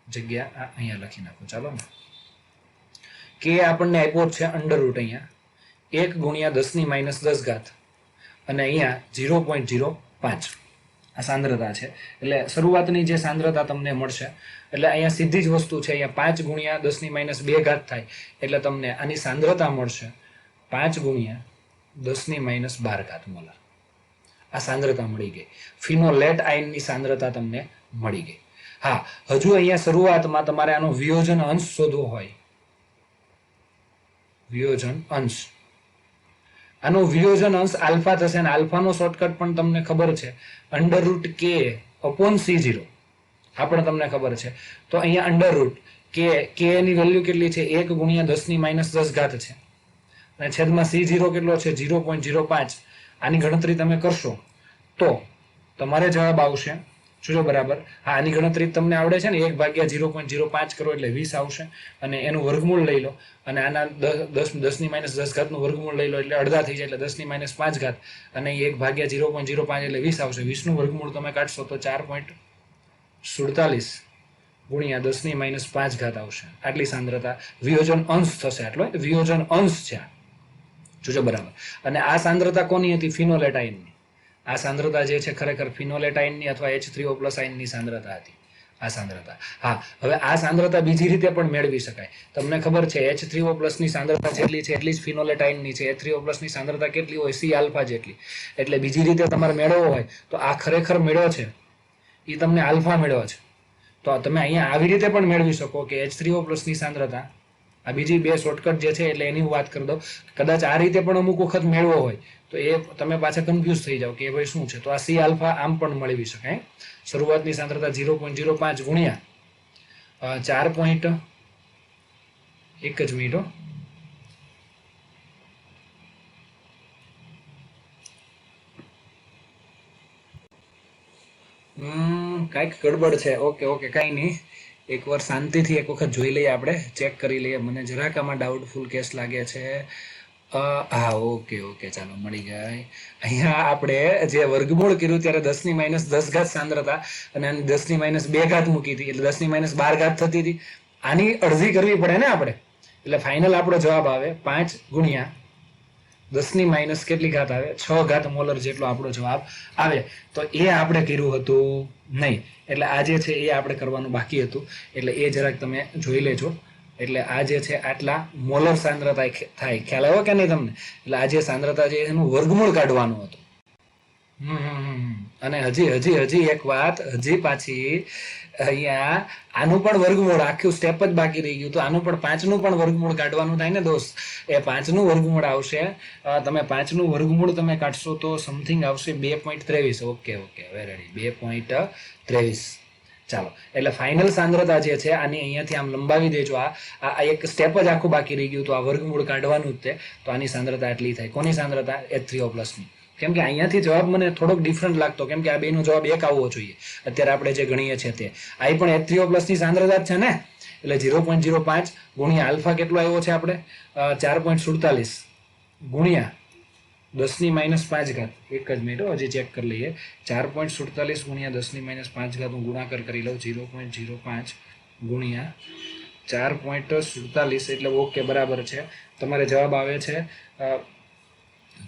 જગ્યા અહીંયા લખી નાખો. ચાલો ને, KA આપણને આપ્યો છે √ અહીંયા 1 × 10⁻10 અને અહીંયા 0.05 આ સાંદ્રતા છે. એટલે શરૂઆતની જે સાંદ્રતા તમને મળશે, એટલે અહીંયા સીધી જ વસ્તુ છે, અહીંયા 5 × 10⁻2 થાય, એટલે તમને આની સાંદ્રતા મળશે 5 × 10⁻12 મોલર. આ સાંદ્રતા મળી ગઈ. ફિનોલેટ આયનની સાંદ્રતા તમને મળી ગઈ. હા, હજુ અહીંયા શરૂઆતમાં તમારે આનો વિયોજન અંશ શોધવો હોય, વિયોજન અંશ, આનો વિયોજન અંશ આલ્ફા થશે, અને આલ્ફાનો શોર્ટકટ પણ તમને ખબર છે, √KA/C0. આ પણ તમને ખબર છે. તો અહીંયા √K ની વેલ્યુ કેટલી છે? 1 × 10⁻10 છે, અને છેદમાં C0 કેટલો છે? 0.05. આની ગણતરી તમે કરશો તો તમારે જવાબ આવશે જોજો બરાબર. હા, આની ગણતરી તમને આવડે છે ને, 1/0.05 કરો એટલે 20 આવશે, અને એનું વર્ગમૂળ લઈ લો, અને આના 10 ની -10 ઘાતનું વર્ગમૂળ લઈ લો એટલે અડધા થઈ જાય, એટલે 10 ની -5 ઘાત, અને 1/0.05 એટલે 20 આવશે. 20 નું વર્ગમૂળ તમે કાઢશો તો 4.47 ગુણ્યા 10 ની -5 ઘાત આવશે. આટલી સાંદ્રતા વિયોજન અંશ થશે, આટલો વિયોજન અંશ છે. જોજો બરાબર. અને આ સાંદ્રતા કોની હતી? ફિનોલેટાઇનની. આ સાંદ્રતા જે છે ખરેખર ફિનોલેટાઇનની અથવા H3O+ આયનની સાંદ્રતા હતી, આ સાંદ્રતા. હા, હવે આ સાંદ્રતા બીજી રીતે પણ મેળવી શકાય. તમને ખબર છે H3O+ ની સાંદ્રતા જેટલી છે એટલી જ ફિનોલેટાઇનની છે. H3O+ ની સાંદ્રતા કેટલી હોય? C આલ્ફા જેટલી. એટલે બીજી રીતે તમારે મેળવવો હોય તો આ ખરેખર મેળવ્યો છે એ તમને આલ્ફા મેળવ્યો છે, તો તમે અહીંયા આવી રીતે પણ મેળવી શકો કે H3O+ ની સાંદ્રતા, આ બીજી બે શોર્ટકટ જે છે એટલે એની હું વાત કરી દઉં. કદાચ આ રીતે પણ અમુક વખત મેળવો હોય તો એ તમે પાછા કન્ફ્યુઝ થઈ જાઓ કે ભાઈ શું છે. તો આ C આલ્ફા આમ પણ મેળવી શકાય. શરૂઆતની સાંદ્રતા 0.05 ગુણ્યા 4. એક જ મિનિટ, કાંઈક ગડબડ છે. ઓકે, કાંઈ નહીં, એકવાર શાંતિથી એક વખત જોઈ લઈએ, આપણે ચેક કરી લઈએ. મને જરાક આમાં ડાઉટફુલ કેસ લાગે છે. હા, ઓકે, ચાલો મળી ગઈ. અહીંયા આપણે જે વર્ગમૂળ કર્યું ત્યારે 10 ની -10 ઘાત સાંદ્રતા અને 10 ની -2 ઘાત મૂકી હતી, એટલે 10 ની -12 ઘાત થતી હતી. આની અડધી કરવી પડે ને આપણે, એટલે ફાઇનલ આપણો જવાબ આવે 5 ગુણ્યા 10 ની માઇનસ કેટલી ઘાત આવે? 6 ઘાત મોલર જેટલો આપણો જવાબ આવે. તો એ આપણે કર્યું હતું નહીં, એટલે આ જે છે એ આપણે કરવાનું બાકી હતું, એટલે એ જરાક તમે જોઈ લેજો. એટલે આ જે છે આટલા મોલર સાંદ્રતા થાય. ખ્યાલ આવ્યો કે નહીં તમને? એટલે આ જે સાંદ્રતા છે એનું વર્ગમૂળ કાઢવાનું હતું. અને હજી એક વાત, હજી પાછી અહીંયા આનું પણ વર્ગમૂળ, આખું સ્ટેપ જ બાકી રહી ગયું. તો આનું પણ 5 નું પણ વર્ગમૂળ કાઢવાનું થાય ને દોસ્ત. એ 5 નું વર્ગમૂળ આવશે. તમે 5 નું વર્ગમૂળ તમે કાઢશો તો સમથિંગ આવશે 2.23. ઓકે, હવે રેડી, 2.23. ચાલો, એટલે ફાઇનલ સાંદ્રતા જે છે આની અહીંયાથી આમ લંબાવી દેજો. આ એક સ્ટેપ જ આખું બાકી રહી ગયું. તો આ વર્ગમૂળ કાઢવાનું જ તે. તો આની સાંદ્રતા એટલી થાય. કોની સાંદ્રતા? H3O+ ની. કેમ કે અહીંયાથી જવાબ મને થોડોક ડિફરન્ટ લાગતો, કેમ કે આ બેનો જવાબ એક આવવો જોઈએ અત્યારે આપણે જે ગણીએ છીએ તે. આ પણ H3O+ ની સાંદ્રતા જ છે ને, એટલે 0.05 ગુણ્યા આલ્ફા કેટલો આવ્યો છે આપણે? 4.47 ગુણ્યા 10 ની -5 ઘાત. એક જ મિનિટ, હજી ચેક કરી લઈએ. 4.47 ગુણ્યા 10 ની -5 ઘાત હું ગુણાકાર કરી લઉં. 0.05 ગુણ્યા 4.47 એટલે ઓકે, બરાબર છે. તમારે જવાબ આવે છે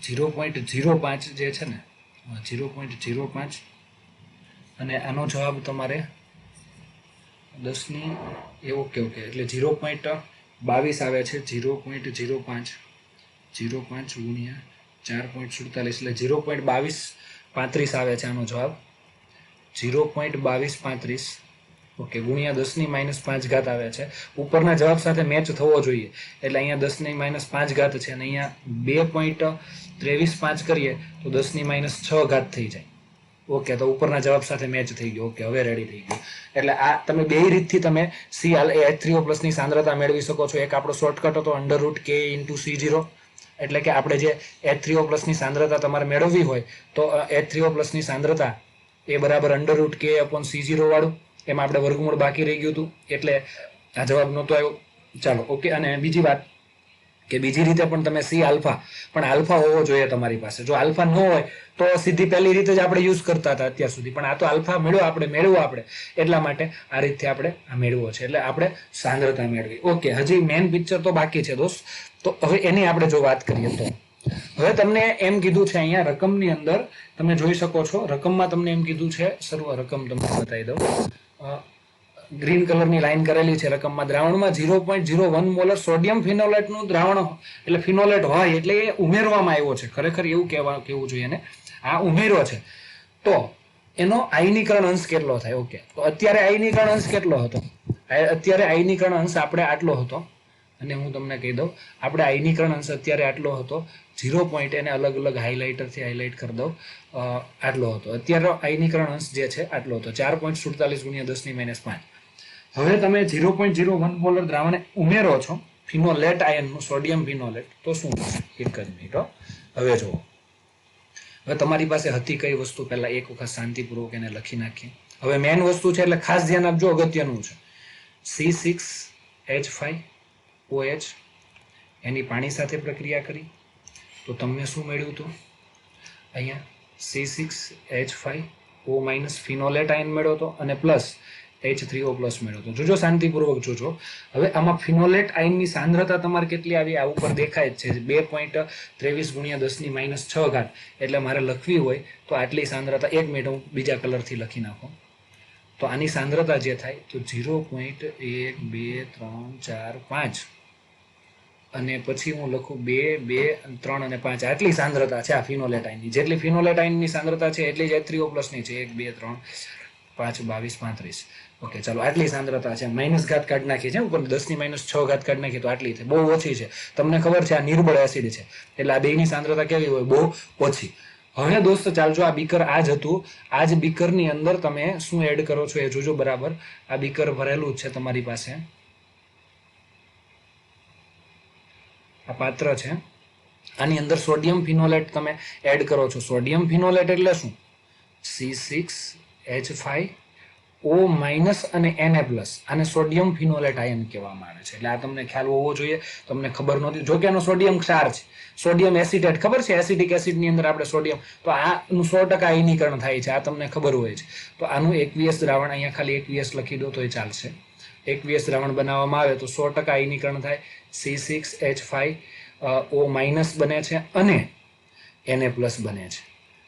0.05 જે છે ને, 0.05, અને આનો જવાબ તમારે 10 ની ઓકે, એટલે 0.22 આવે છે. 0.05 ગુણ્યા 4.47 એટલે 0.2235 આવે છે આનો જવાબ. 0.2235 ઓકે ગુણ્યા 10 ની -5 ઘાત આવે છે. ઉપરના જવાબ સાથે મેચ થવો જોઈએ, એટલે અહીંયા 10 ની -5 ઘાત છે, અને અહીંયા 2.235 કરીએ તો 10 ની -6 ઘાત થઈ જાય. ઓકે, તો ઉપરના જવાબ સાથે મેચ થઈ ગયો. ઓકે, હવે રેડી થઈ ગયું. એટલે આ તમે બે રીતથી તમે H3O+ ની સાંદ્રતા મેળવી શકો છો. એક આપણો શોર્ટકટ હતો √K × C0, એટલે કે આપણે જે H3O+ ની સાંદ્રતા તમારે મેળવવી હોય તો H3O+ ની સાંદ્રતા એ બરાબર √K/C0 વાળું, એમાં આપણે વર્ગમૂળ બાકી રહી ગયું હતું, એટલે આ જવાબ નહોતો આવ્યો. ચાલો, ઓકે. અને બીજી વાત કે બીજી રીતે પણ તમે C આલ્ફા, પણ આલ્ફા હોવો જોઈએ તમારી પાસે. જો આલ્ફા ન હોય તો સીધી પહેલી રીતે જ આપણે યુઝ કરતા હતા અત્યાર સુધી, પણ આ તો આલ્ફા મેળવો આપણે એટલા માટે આ રીતે આપણે આ મેળવો છે, એટલે આપણે સાંદ્રતા મેળવી. ઓકે, હજી મેઇન પિક્ચર તો બાકી છે દોસ્ત. તો હવે એની આપણે જો વાત કરીએ તો હવે તમને એમ કીધું છે અહીંયા રકમની અંદર તમે જોઈ શકો છો. રકમમાં તમને એમ કીધું છે, રકમ તમને બતાવી દઉં. ગ્રીન કલરની લાઈન કરેલી છે રકમમાં. દ્રાવણમાં 0.01 મોલર સોડિયમ ફિનોલેટનું દ્રાવણ, એટલે ફિનોલેટ હોય એટલે એ ઉમેરવામાં આવ્યો છે. ખરેખર એવું કહેવું જોઈએ ને, આ ઉમેર્યો છે. તો એનો આયનીકરણ અંશ કેટલો થાય? ઓકે, તો અત્યારે આયનીકરણ અંશ કેટલો હતો? અત્યારે આયનીકરણ અંશ આપણે આટલો હતો, અને હું તમને કહી દઉં, આપણે આયનીકરણ અંશ અત્યારે આટલો હતો. 0 પોઈન્ટ એને અલગ અલગ હાઇલાઇટરથી હાઇલાઇટ કરી દઉં, આટલો હતો. અત્યારે આયનીકરણ અંશ જે છે આટલો હતો, 4.47 ગુણ્યા 10 ની -5. હવે તમે 0.01 મોલર દ્રાવણ ઉમેરો છો ફિનોલેટ આયનનું, સોડિયમ ફિનોલેટ, તો શું થશે? એક જ મિનિટ, હવે જુઓ. હવે તમારી પાસે હતી કઈ વસ્તુ, પહેલા એક વખત શાંતિપૂર્વક એને લખી નાખીએ. હવે મેન વસ્તુ છે એટલે ખાસ ધ્યાન આપજો, અગત્યનું છે. C6H5OH એની પાણી સાથે પ્રક્રિયા કરી તો તમને શું મળ્યું હતું? અહીંયા C6H5O માઇનસ ફિનોલેટ આયન મળ્યો હતો અને પ્લસ H3O પ્લસ મળ્યો હતો. જોજો, શાંતિપૂર્વક જોજો. હવે આમાં ફિનોલેટ આયનની સાંદ્રતા તમારે કેટલી આવી? આ ઉપર દેખાય જ છે 2.23 × 10⁻6 એટલે મારે લખવી હોય તો આટલી સાંદ્રતા. 1 મિનિટ હું બીજા કલરથી લખી નાખું. તો આની સાંદ્રતા જે થાય તો 0.1 2 3 4 5 અને પછી હું લખું 2 2 3 અને 5. આટલી સાંદ્રતા છે આ ફિનોલેટ આયનની. જેટલી ફિનોલેટ આયનની સાંદ્રતા છે એટલી જ H3O પ્લસની છે. 1 2 3 5 22 35. ઓકે, ચાલો આટલી સાંદ્રતા છે. માઇનસ ઘાત કાઢી નાખી છે ઉપર, 10⁻6 કાઢી નાખી તો આટલી છે. બહુ ઓછી છે. તમને ખબર છે આ નિર્બળ એસિડ છે એટલે આ બેની સાંદ્રતા કેવી હોય? બહુ ઓછી. હવે દોસ્તો ચાલજો, આ બીકર આ જ હતું. આ જ બીકરની અંદર તમે શું એડ કરો છો એ જોજો બરાબર. આ બીકર ભરેલું છે તમારી પાસે, આ પાત્ર છે. આની અંદર સોડિયમ ફિનોલેટ તમે એડ કરો છો. સોડિયમ ફિનોલેટ એટલે શું? C6H5O માઇનસ અને Na પ્લસ. આને સોડિયમ ફિનોલેટ આયન કહેવામાં આવે છે. એટલે આ તમને ખ્યાલ હોવો જોઈએ. તમને ખબર નહોતી, જો કે આનો સોડિયમ ક્ષાર છે, સોડિયમ એસિટેટ ખબર છે. એસિડિક એસિડની અંદર આપણે સોડિયમ, તો આનું 100% આયનીકરણ થાય છે, આ તમને ખબર હોય છે. તો આનું એકવીએસ દ્રાવણ, અહીંયા ખાલી એકવીએસ લખી દો તો એ ચાલશે. એકવીએસ દ્રાવણ બનાવવામાં આવે તો 100% આયનીકરણ થાય. C6H5O માઇનસ બને છે અને Na પ્લસ બને છે.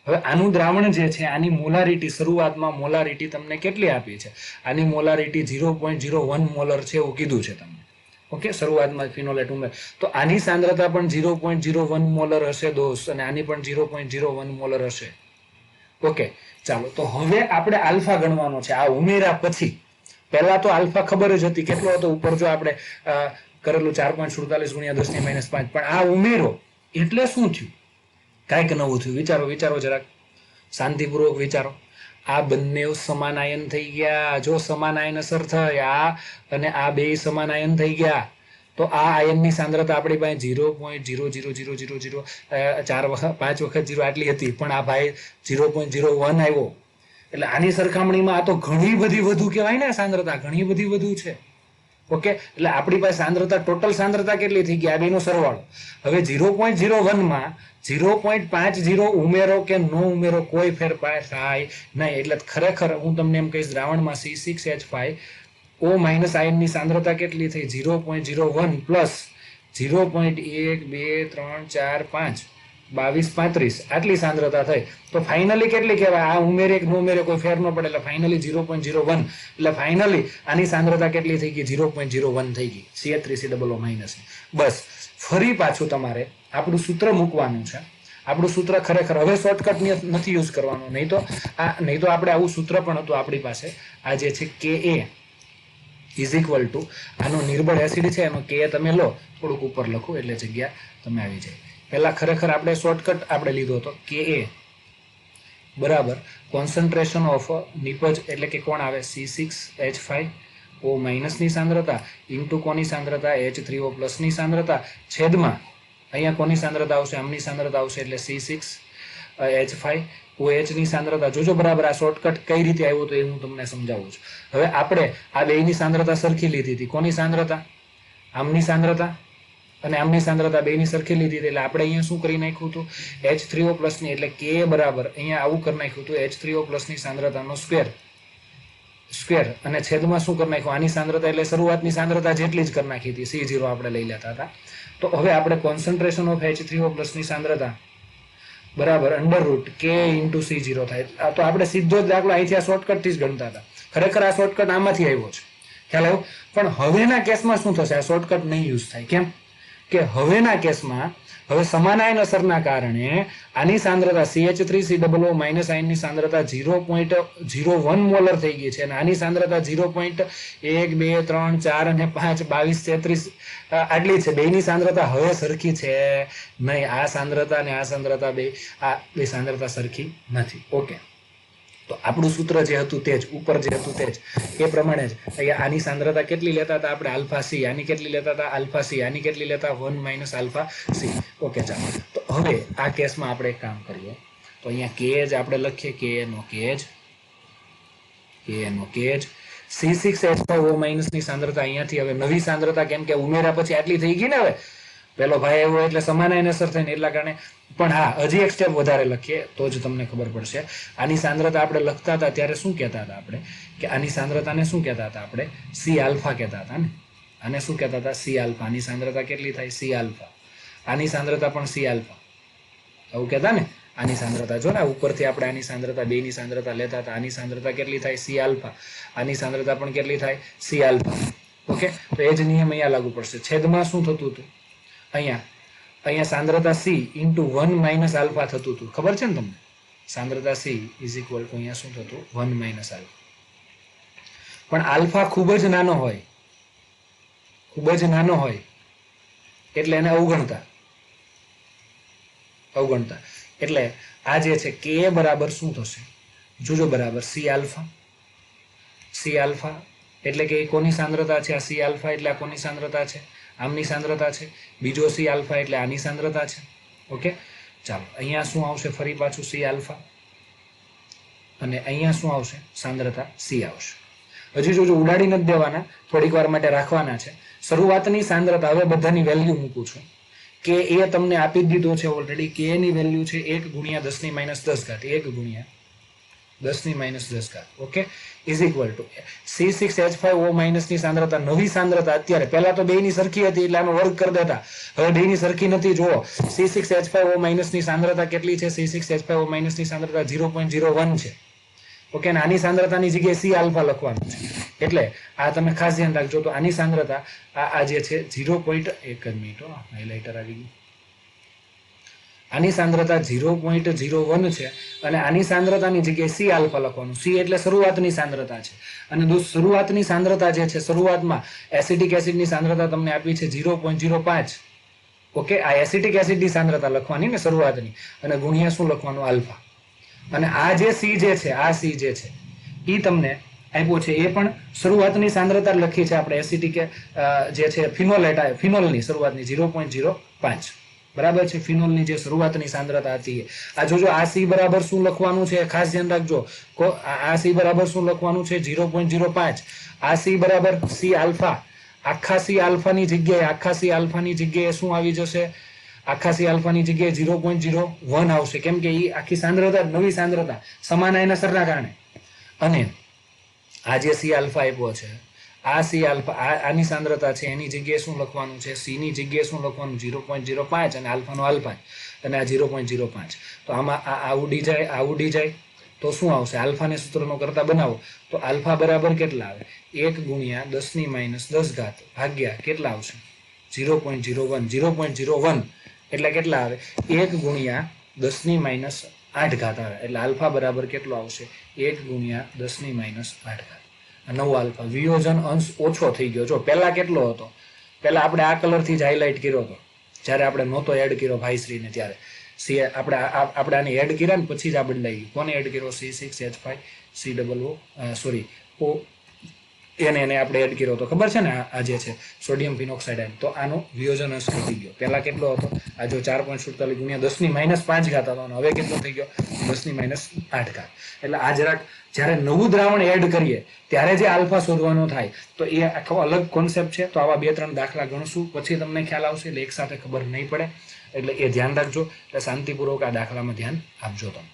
હવે આનું દ્રાવણ જે છે, આની મોલારિટી શરૂઆતમાં મોલારિટી તમને કેટલી આપી છે? આની મોલારિટી 0.01 મોલર છે એવું કીધું છે તમને. ઓકે, શરૂઆતમાં ફિનોલેટ ઉમેર તો આની સાંદ્રતા પણ 0.01 મોલર હશે દોસ્ત, અને આની પણ 0.01 મોલર હશે. ઓકે, ચાલો તો હવે આપણે આલ્ફા ગણવાનો છે. આ ઉમેરા પછી પહેલા તો આલ્ફા ખબર જ હતી કેટલો હતો ઉપર, જો આપણે કરેલું 4.47 × 10⁻5. પણ આ ઉમેરો એટલે શું થયું? કાંઈક નવું થયું. વિચારો વિચારો, જરાક શાંતિપૂર્વક વિચારો. આ બંને સમાન આયન થઈ ગયા. જો સમાન આયન અસર થઈ આ અને આ બે સમાન આયન થઈ ગયા તો આ આયનની સાંદ્રતા આપણી પાસે 0.00000 5 વખત 0 આટલી હતી, પણ આ ભાઈ 0.01 આવ્યો. એટલે આની સરખામણીમાં આ તો ઘણી બધી વધુ કહેવાય ને. સાંદ્રતા ઘણી બધી વધુ છે. ઓકે, એટલે આપણી પાસે સાંદ્રતા, ટોટલ સાંદ્રતા કેટલી થઈ ગઈ? આ બેનો સરવાળો. હવે 0.01 માં 0.50 ઉમેરો કે ન ઉમેરો કોઈ ફેરફાર થાય નહીં. એટલે ખરેખર હું તમને એમ કહીશ, દ્રાવણમાં C6H5O માઇનસ આયનની સાંદ્રતા કેટલી થઈ? 0.01 પ્લસ 0.1 2 3 4 5 22 35 આટલી સાંદ્રતા થઈ. તો ફાઇનલી કેટલી કહેવાય? આ ઉમેરે કે ન ઉમેરે કોઈ ફેર ન પડે, એટલે ફાઇનલી 0.01. એટલે ફાઇનલી આની સાંદ્રતા કેટલી થઈ ગઈ? 0.01 થઈ ગઈ. CH3COO minus. બસ ફરી પાછું તમારે આપણું સૂત્ર મૂકવાનું છે. આપણું સૂત્ર ખરેખર હવે શોર્ટકટ નથી યુઝ કરવાનું, નહીં તો આપણે આવું સૂત્ર પણ હતું આપણી પાસે. આ જે છે Ka ઇઝ ઇક્વલ ટુ, આનો નિર્બળ એસિડ છે એનો Ka તમે લો, થોડુંક ઉપર લખો એટલે જગ્યા તમે આવી જાય. પહેલા ખરેખર આપણે શોર્ટકટ આપણે લીધો હતો. Ka બરાબર કોન્સન્ટ્રેશન ઓફ નિપજ એટલે કે કોણ આવે? C6H5O માઇનસની સાંદ્રતા ઇન્ટુ કોની સાંદ્રતા? H3O પ્લસની સાંદ્રતા છેદમાં અહીંયા કોની સાંદ્રતા આવશે? આમની સાંદ્રતા આવશે એટલે C6H5OH ની સાંદ્રતા. જોજો બરાબર આ શોર્ટકટ કઈ રીતે આવ્યો તો એ હું તમને સમજાવું છું. હવે આપણે આ બેની સાંદ્રતા સરખી લીધી હતી. કોની સાંદ્રતા? આમની સાંદ્રતા અને આમની સાંદ્રતા બેની સરખી લીધી હતી. એટલે આપણે અહીંયા શું કરી નાખ્યું હતું? H3O પ્લસની એટલે K બરાબર અહીંયા આવું કરી નાખ્યું હતું H3O પ્લસની સાંદ્રતાનો સ્ક્વેર અને છેદમાં શું કરી નાખ્યું? આની સાંદ્રતા એટલે શરૂઆતની સાંદ્રતા જેટલી જ કરી નાખી હતી. C0 આપણે લઈ લેતા હતા. તો હવે આપણે કોન્સન્ટ્રેશન ઓફ H3O પ્લસની સાંદ્રતા બરાબર √K × C0 થાય. તો આપણે સીધો જ દાખલો અહીંથી આ શોર્ટકટથી જ ગણતા હતા. ખરેખર આ શોર્ટકટ આમાંથી આવ્યો છે, ખ્યાલ આવ્યો? પણ હવેના કેસમાં શું થશે? આ શોર્ટકટ નહીં યુઝ થાય. કેમ કે હવેના કેસમાં હવે સમાન આયન અસરના કારણે આની સાંદ્રતા CH3COO માઇનસ આયનની સાંદ્રતા 0.01 મોલર થઈ ગઈ છે અને આની સાંદ્રતા 0.1 2 3 4 અને 5 22 33 આટલી છે. બેની સાંદ્રતા હવે સરખી છે નહીં. આ સાંદ્રતા અને આ સાંદ્રતા બે સાંદ્રતા સરખી નથી. ઓકે, તો આપણું સૂત્ર જે હતું તે જ, ઉપર જે હતું તે જ, એ પ્રમાણે જ અહીંયા આની સાંદ્રતા કેટલી લેતા હતા આપણે? Alpha C. આની કેટલી લેતા હતા? Alpha C. આની કેટલી લેતા? 1 - આલ્ફા સી. ઓકે, ચાલો તો હવે આ કેસમાં આપણે એક કામ કરીએ. તો અહીંયા કે જ આપણે લખીએ, કે નો કે જ KNO KH C6H5O ની સાંદ્રતા અહીંયાથી હવે નવી સાંદ્રતા કેમ કે ઉમેરા પછી આટલી થઈ ગઈ ને હવે પેલો ભાઈ આવ્યો એટલે સમાનાયન અસર થઈને એટલા કારણે પણ હા હજી એક સ્ટેપ વધારે લખીએ તો જ તમને ખબર પડશે. આની સાંદ્રતા આપણે લખતા હતા ત્યારે શું કહેતા હતા આપણે કે આની સાંદ્રતાને શું કહેતા હતા આપણે સી આલ્ફા કહેતા હતા ને. આને શું કહેતા હતા સી આલ્ફા. આની સાંદ્રતા કેટલી થાય સી આલ્ફા. આની સાંદ્રતા પણ સી આલ્ફા આવું કહેતા ને. આની સાંદ્રતા જો ને ઉપરથી આપણે આની સાંદ્રતા બેની સાંદ્રતા લેતા હતા. આની સાંદ્રતા કેટલી થાય સી આલ્ફા. આની સાંદ્રતા પણ કેટલી થાય સી આલ્ફા. ઓકે તો એ જ નિયમ અહીંયા લાગુ પડશે. છેદમાં શું થતું હતું અહીંયા સાંદ્રતા C ઇન્ટુ 1 માઇનસ આલ્ફા થતું હતું. ખબર છે ને તમને સાંદ્રતા C ઇઝ ઇક્વલ ટુ અહીંયા શું થતું 1 માઇનસ આલ્ફા. પણ આલ્ફા ખૂબ જ નાનો હોય એટલે એને અવગણતા એટલે આ જે છે કે બરાબર શું થશે જોજો બરાબર સી આલ્ફા એટલે કે કોની સાંદ્રતા છે આ સી આલ્ફા એટલે આ કોની સાંદ્રતા છે આમની સાંદ્રતા છે. બીજો સી આલ્ફા એટલે આની સાંદ્રતા છે. ઓકે ચાલો અહીંયા શું આવશે ફરી પાછું સી આલ્ફા અને અહીંયા શું આવશે સાંદ્રતા સી આવશે. હજી જોજો ઉડાડી નથી દેવાના થોડીક વાર માટે રાખવાના છે. શરૂઆતની સાંદ્રતા હવે બધાની વેલ્યુ મૂકું છું કે એ તમને આપી દીધો છે ઓલરેડી. કે ની વેલ્યુ છે 1 ગુણ્યા 10 ની માઇનસ 10 ઘાત 1 ગુણ્યા 10 ની માઇનસ 10 ઘાત. Okay is equal two C6H5O ની સાંદ્રતા નવી સાંદ્રતા અત્યારે પહેલા તો બેની સરખી હતી એટલે આનો વર્ગ કરી દેતા. હવે બેની સરખી નથી. જુઓ C6H5O ની સાંદ્રતા કેટલી છે C6H5O ની સાંદ્રતા 0.01 છે. ઓકે અને આની સાંદ્રતાની જગ્યાએ સી આલ્ફા લખવાનું છે એટલે આ તમે ખાસ ધ્યાન રાખજો. તો આની સાંદ્રતા આ જે છે 0.1 હાઇલાઇટર આવી ગયું. આની સાંદ્રતા 0.01 છે અને આની સાંદ્રતાની જગ્યાએ સી આલ્ફા લખવાનું. સી એટલે શરૂઆતની સાંદ્રતા છે અને શરૂઆતની સાંદ્રતા જે છે શરૂઆતમાં એસિટિક એસિડની સાંદ્રતા તમને આપી છે 0.05. ઓકે આ એસિટિક એસિડની સાંદ્રતા લખવાની ને શરૂઆતની અને ગુણ્યા શું લખવાનું આલ્ફા. અને આ જે સી જે છે આ સી જે છે એ તમને આપ્યો છે એ પણ શરૂઆતની સાંદ્રતા લખી છે આપણે એસિટિક જે છે ફિનોલની શરૂઆતની 0.05 બરાબર છે. ફિનોલની જે શરૂઆતની સાંદ્રતા હતી આ જોજો આ સી બરાબર શું લખવાનું છે ખાસ ધ્યાન રાખજો. આ સી બરાબર શું લખવાનું છે 0.05. આ સી બરાબર સી આલ્ફા. આખા સી આલ્ફાની જગ્યાએ શું આવી જશે આખા સી આલ્ફાની જગ્યાએ 0.01 આવશે કેમ કે એ આખી સાંદ્રતા નવી સાંદ્રતા સમાનાયન અસરના કારણે. અને આ જે સી આલ્ફા આપ્યો છે આ સી આલ્ફા આની સાંદ્રતા છે એની જગ્યાએ શું લખવાનું છે સી ની જગ્યાએ શું લખવાનું 0.05 અને આલ્ફાનો આલ્ફા અને આ 0.05. તો આમાં આ ઉડી જાય તો શું આવશે આલ્ફાને સૂત્રનો કરતા બનાવો તો આલ્ફા બરાબર કેટલા આવે 1 ગુણ્યા 10 ની માઇનસ 10 ઘાત ભાગ્યા કેટલા આવશે 0.01 એટલે કેટલા આવે 1 ગુણ્યા 10 ની માઇનસ 8 ઘાત આવે એટલે આલ્ફા બરાબર કેટલો આવશે 1 ગુણ્યા 10 ની માઇનસ 8 ઘાત. નવો આલ્ફા વિયોજન અંશ ઓછો થઈ ગયો. જો પહેલા કેટલો હતો પહેલા આપણે આ કલરથી જ હાઇલાઇટ કર્યો હતો જ્યારે આપણે નહોતો એડ કર્યો ભાઈશ્રીને ત્યારે આપણે આને એડ કર્યા ને પછી જ આ બદલાઈ ગયું. કોને એડ કર્યો C6H5COO એને આપણે એડ કર્યો તો ખબર છે ને આ જે છે સોડિયમ ફિનોક્સાઇડ આયન. તો આનો વિયોજન અંશ ઘટી ગયો. પહેલા કેટલો હતો આ જો 4.47 ગુણ્યા 10 ની માઇનસ 5 ઘાત હતો અને હવે કેટલો થઈ ગયો 10 ની માઇનસ 8 ઘાત. એટલે આ જરાક જ્યારે નવું દ્રાવણ એડ કરીએ ત્યારે જે આલ્ફા શોધવાનો થાય તો એ આખો અલગ કોન્સેપ્ટ છે. તો આવા 2-3 દાખલા ગણશું પછી તમને ખ્યાલ આવશે એટલે એકસાથે ખબર નહીં પડે એટલે એ ધ્યાન રાખજો. એટલે શાંતિપૂર્વક આ દાખલામાં ધ્યાન આપજો તમે.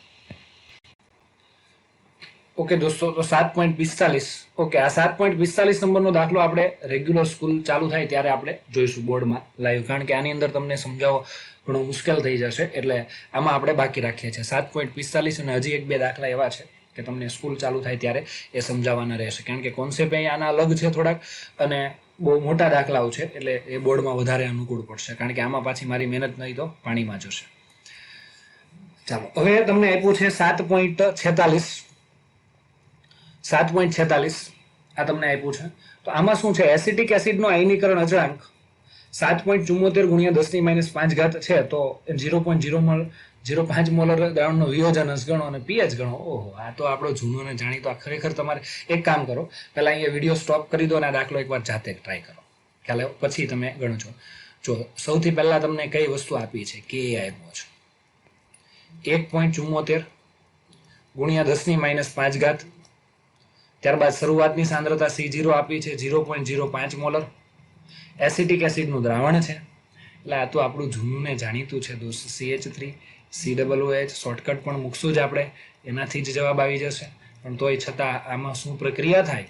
ઓકે દોસ્તો તો 7.45 ઓકે આ 7.45 નંબરનો દાખલો આપણે રેગ્યુલર સ્કૂલ ચાલુ થાય ત્યારે આપણે જોઈશું બોર્ડમાં લાઈવ કારણ કે આની અંદર તમને સમજાવવો ઘણો મુશ્કેલ થઈ જશે એટલે આમાં આપણે બાકી રાખીએ છીએ 7.45 અને હજી 1-2 દાખલા એવા છે કે તમને સ્કૂલ ચાલુ થાય ત્યારે એ સમજાવવાના રહેશે કારણ કે કોન્સેપ્ટ આના અલગ છે થોડાક અને બહુ મોટા દાખલાઓ છે એટલે એ બોર્ડમાં વધારે અનુકૂળ પડશે કારણ કે આમાં પાછી મારી મહેનત નહીં તો પાણીમાં જશે. ચાલો હવે તમને આપ્યું છે 7.46 આ તમને આપ્યું છે. તો આમાં શું છે એસિટિક એસિડનો આયનીકરણ અચળાંક 7.74 ગુણ્યા 10 ની માઇનસ 5 ઘાત છે તો 0.05 મોલર દ્રાવણનો વિયોજન અંશ ગણો અને પીએચ ગણો. ઓહો આ તો આપણો જૂનો ને જાણીતો. આ ખરેખર તમારે એક કામ કરો પહેલા અહીંયા વિડીયો સ્ટોપ કરી દો અને આ દાખલો એકવાર જાતે ટ્રાય કરો ખ્યાલ આવ્યો પછી તમે ગણજો. જો સૌથી પહેલા તમને કઈ વસ્તુ આપી છે કે આપ્યો છે 1.74 ગુણ્યા 10 ની માઇનસ 5 ઘાત ત્યારબાદ શરૂઆતની સાંદ્રતા C0 આપી છે 0.05 મોલર. એસિટિક એસિડનું દ્રાવણ છે, એટલે આ તો આપણું જૂનું ને જાણીતું છે દોસ્ત, CH3 COOH. શોર્ટકટ પણ મૂકશું જ આપણે, એનાથી જ જવાબ આવી જશે. પણ તોય છતાં આમાં શું પ્રક્રિયા થાય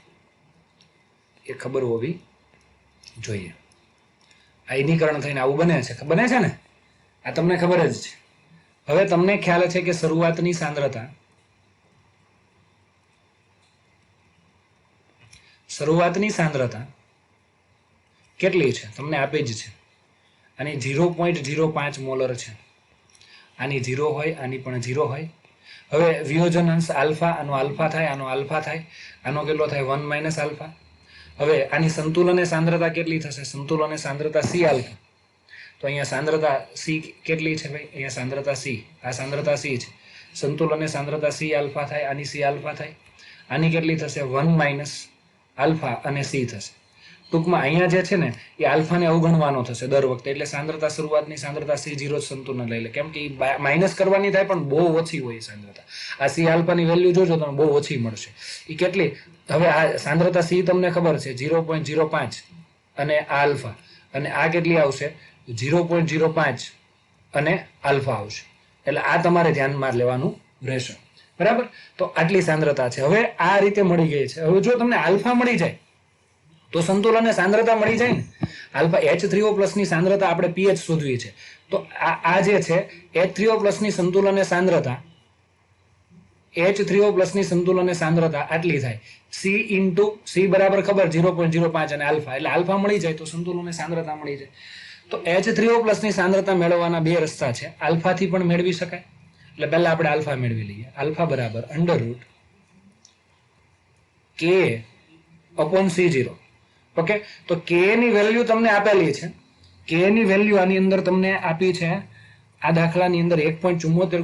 એ ખબર હોવી જોઈએ. આયનીકરણ થઈને આવું બને છે ને, આ તમને ખબર જ છે. હવે તમને ખ્યાલ છે કે શરૂઆતની સાંદ્રતા કેટલી છે તમને આપી જ છે. આની 0.05 મોલર છે. આની 0 હોય, આની પણ 0 હોય. હવે વિયોજન અંશ આલ્ફા, આનો આલ્ફા થાય, આનો આલ્ફા થાય, આનો કેટલો થાય 1 - આલ્ફા. હવે આની સંતુલન સાંદ્રતા કેટલી થશે? સંતુલન સાંદ્રતા C આલ્ફા. તો અહીંયા સાંદ્રતા C કેટલી છે ભાઈ? અહીંયા સાંદ્રતા C, આ સાંદ્રતા C છે. સંતુલન સાંદ્રતા C આલ્ફા થાય, આની C આલ્ફા થાય. આની કેટલી થશે? 1 - આલ્ફા અને C થશે. ટૂંકમાં અહીંયા જે છે ને એ આલ્ફાને અવગણવાનો થશે દર વખતે, એટલે સાંદ્રતા શરૂઆતની સાંદ્રતા C0 સંતુલન લઈ લે, કેમ કે માઇનસ કરવાની થાય પણ બહુ ઓછી હોય સાંદ્રતા. આ C આલ્ફાની વેલ્યુ જોજો તમે, બહુ ઓછી મળશે. એ કેટલી? હવે આ સાંદ્રતા C તમને ખબર છે 0.05 અને આ આલ્ફા, અને આ કેટલી આવશે? 0.05 અને આલ્ફા આવશે. એટલે આ તમારે ધ્યાનમાં લેવાનું રહેશે, બરાબર? તો આટલી સાંદ્રતા છે. હવે આ રીતે મળી ગઈ છે. હવે જો તમને આલ્ફા મળી જાય તો સંતુલન સાંદ્રતા મળી જાય ને. આલ્ફા H3O+ ની સાંદ્રતા આપણે pH શોધવી છે, તો આ જે છે H3O+ ની સંતુલન સાંદ્રતા, H3O+ ની સંતુલન સાંદ્રતા આટલી થાય. C બરાબર ખબર 0.05 અને આલ્ફા, એટલે આલ્ફા મળી જાય તો સંતુલન સાંદ્રતા મળી જાય. તો H3O+ ની સાંદ્રતા મેળવવાના બે રસ્તા છે. આલ્ફાથી પણ મેળવી શકાય, એટલે પહેલા આપણે આલ્ફા મેળવી લઈએ. આલ્ફા બરાબર √K/C0. ઓકે, તો K ની વેલ્યુ તમને આપેલી છે. K ની વેલ્યુ આની અંદર તમને આપી છે, આ દાખલાની અંદર 1.74 ×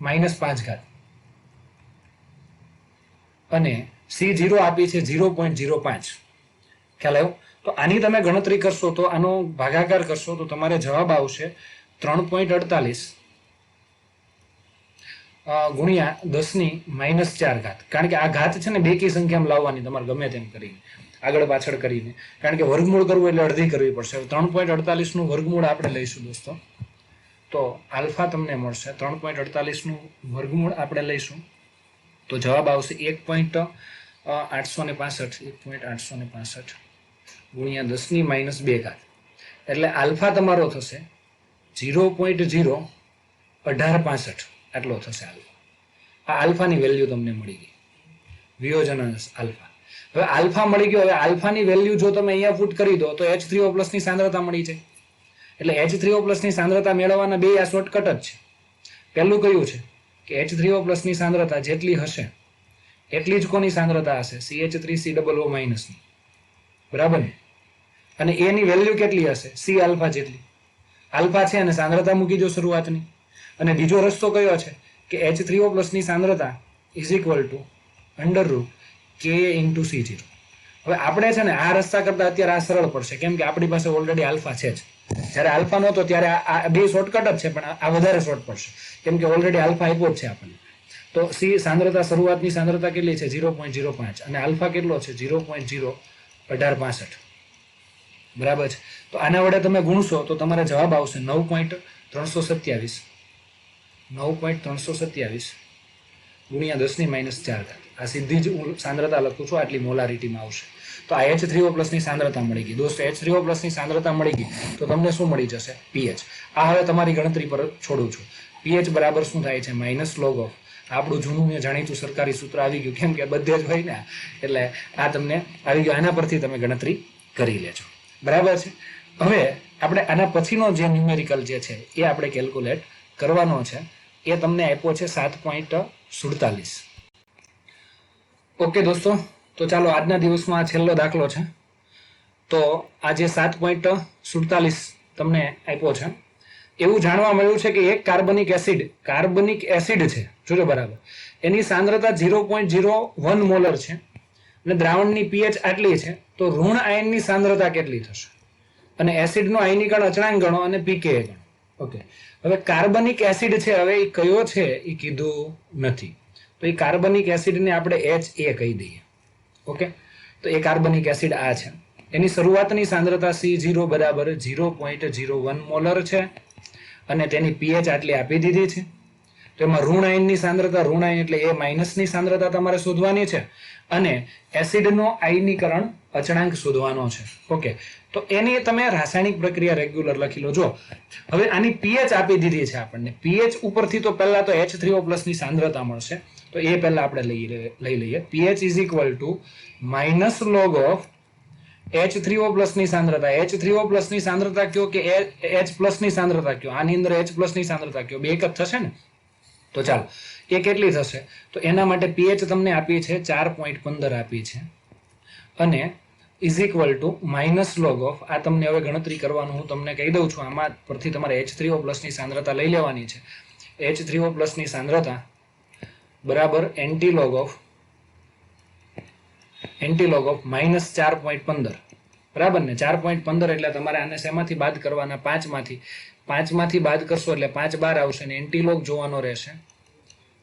10⁻⁵ અને C0 આપી છે 0.05. ખ્યાલ આવ્યો? તો આની તમે ગણતરી કરશો તો આનો ભાગાકાર કરશો તો તમારે જવાબ આવશે 3.48 ગુણ્યા 10⁻⁴. કારણ કે આ ઘાત છે ને બેકી સંખ્યામાં લાવવાની તમારે ગમે તેમ કરીને, આગળ પાછળ કરીને, કારણ કે વર્ગમૂળ કરવું એટલે અડધી કરવી પડશે. 3.48 નું વર્ગમૂળ આપણે લઈશું દોસ્તો, તો આલ્ફા તમને મળશે. 3.48 નું વર્ગમૂળ આપણે લઈશું તો જવાબ આવશે 1.865 ગુણ્યા 10⁻². એટલે આલ્ફા તમારો થશે 0.01865. આટલો થશે આલ્ફા. આ આલ્ફાની વેલ્યુ તમને મળી ગઈ, વિયોજન અંશ આલ્ફા. હવે આલ્ફા મળી ગયો. હવે આલ્ફાની વેલ્યુ જો તમે અહીંયા પુટ કરી દો તો H3O+ ની સાંદ્રતા મળી જાય. એટલે H3O+ ની સાંદ્રતા મેળવવાના બે આ શોર્ટકટ જ છે. પહેલું કયું છે કે H3O+ ની સાંદ્રતા જેટલી હશે એટલી જ કોની સાંદ્રતા હશે? CH3COO- ની, બરાબર ને? અને એની વેલ્યુ કેટલી હશે? C આલ્ફા જેટલી. આલ્ફા છે અને સાંદ્રતા મૂકી દો શરૂઆતની. અને બીજો રસ્તો કયો છે કે H3O+ ની સાંદ્રતા √K/C0. હવે આપણે છે ને આ રસ્તા કરતા અત્યારે આ સરળ પડશે, કેમ કે આપણી પાસે ઓલરેડી આલ્ફા છે જ. જ્યારે આલ્ફા નહોતો ત્યારે આ બે શોર્ટકટ જ છે, પણ આ વધારે શોર્ટ પડશે કેમ કે ઓલરેડી આલ્ફા આપ્યો જ છે આપણને. તો C સાંદ્રતા શરૂઆતની સાંદ્રતા કેટલી છે? 0.05 અને આલ્ફા કેટલો છે? 0.01865. બરાબર છે? તો આના વડે તમે ગુણશો તો તમારે જવાબ આવશે 9.327 ગુણ્યા 10⁻⁴. આ સીધી જ સાંદ્રતા લખું છું, આટલી મોલારિટીમાં આવશે. તો આ H3O+ ની સાંદ્રતા મળી ગઈ દોસ્તો. H3O+ ની સાંદ્રતા મળી ગઈ તો તમને શું મળી જશે? pH. આ હવે તમારી ગણતરી પર છોડું છું. pH બરાબર શું થાય છે? -log of આપણું જૂનું ને જાણીતું સરકારી સૂત્ર આવી ગયું, કેમ કે બધે જ હોય ને, એટલે આ તમને આવી ગયું. આના પરથી તમે ગણતરી કરી લેજો, બરાબર છે? હવે આપણે આના પછીનો જે ન્યુમેરિકલ જે છે એ આપણે કેલ્ક્યુલેટ કરવાનો છે. એ તમને આપ્યો છે 7.47. ઓકે દોસ્તો, તો ચાલો આજના દિવસમાં આ છેલ્લો દાખલો છે. તો આ જે 7.47 તમને આપ્યો છે, એવું જાણવા મળ્યું છે કે એક કાર્બનિક એસિડ છે, જોજો બરાબર, એની સાંદ્રતા 0.01 મોલર છે અને દ્રાવણની pH આટલી છે. તો ઋણ આયનની સાંદ્રતા કેટલી થશે? અને એસિડનો આયનીકરણ અચળાંક ગણો અને pKa ગણો. ઓકે, હવે કાર્બનિક એસિડ છે, હવે એ કયો છે એ કીધું નથી. તો એ કાર્બનિક એસિડને આપણે HA કહી દઈએ. ઓકે, તો એ કાર્બનિક એસિડ આ છે. એની શરૂઆતની સાંદ્રતા C0 બરાબર 0.01 મોલર છે અને તેની pH આટલી આપી દીધી છે. તો એમાં ઋણ આયનની સાંદ્રતા, ઋણ આયન એટલે એ માઇનસની સાંદ્રતા તમારે શોધવાની છે અને એસિડનો આયનીકરણ અચળાંક શોધવાનો છે. ઓકે, તો એની તમે રાસાયણિક પ્રક્રિયા રેગ્યુલર લખી લો. જો હવે આની pH આપી દીધી છે આપણને. pH ઉપરથી તો પહેલા તો H3O+ ની સાંદ્રતા મળશે, તો એ પહેલા આપણે લઈ લઈએ. pH is equal two minus log of H3O+ ની સાંદ્રતા. H3O+ ની સાંદ્રતા કયો કે H+ ની સાંદ્રતા કયો? આની અંદર H+ ની સાંદ્રતા કયો? બે એક જ થશે ને? તો ચાલો, એ કેટલી થશે? તો એના માટે pH તમને આપી છે 4.15 આપી છે અને is equal two minus log of, આ તમને હવે ગણતરી કરવાનું હું તમને કહી દઉં છું. આમાં પરથી તમારે H3O+ ની સાંદ્રતા લઈ લેવાની છે. H3O+ ની સાંદ્રતા બરાબર એન્ટી લોગ ઓફ માઇનસ 4.15, બરાબર ને? 4.15 એટલે તમારે આને શેમાંથી બાદ કરવાના? 5 માંથી બાદ કરશો એટલે 5 બાર આવશે ને એન્ટીલોગ જોવાનો રહેશે.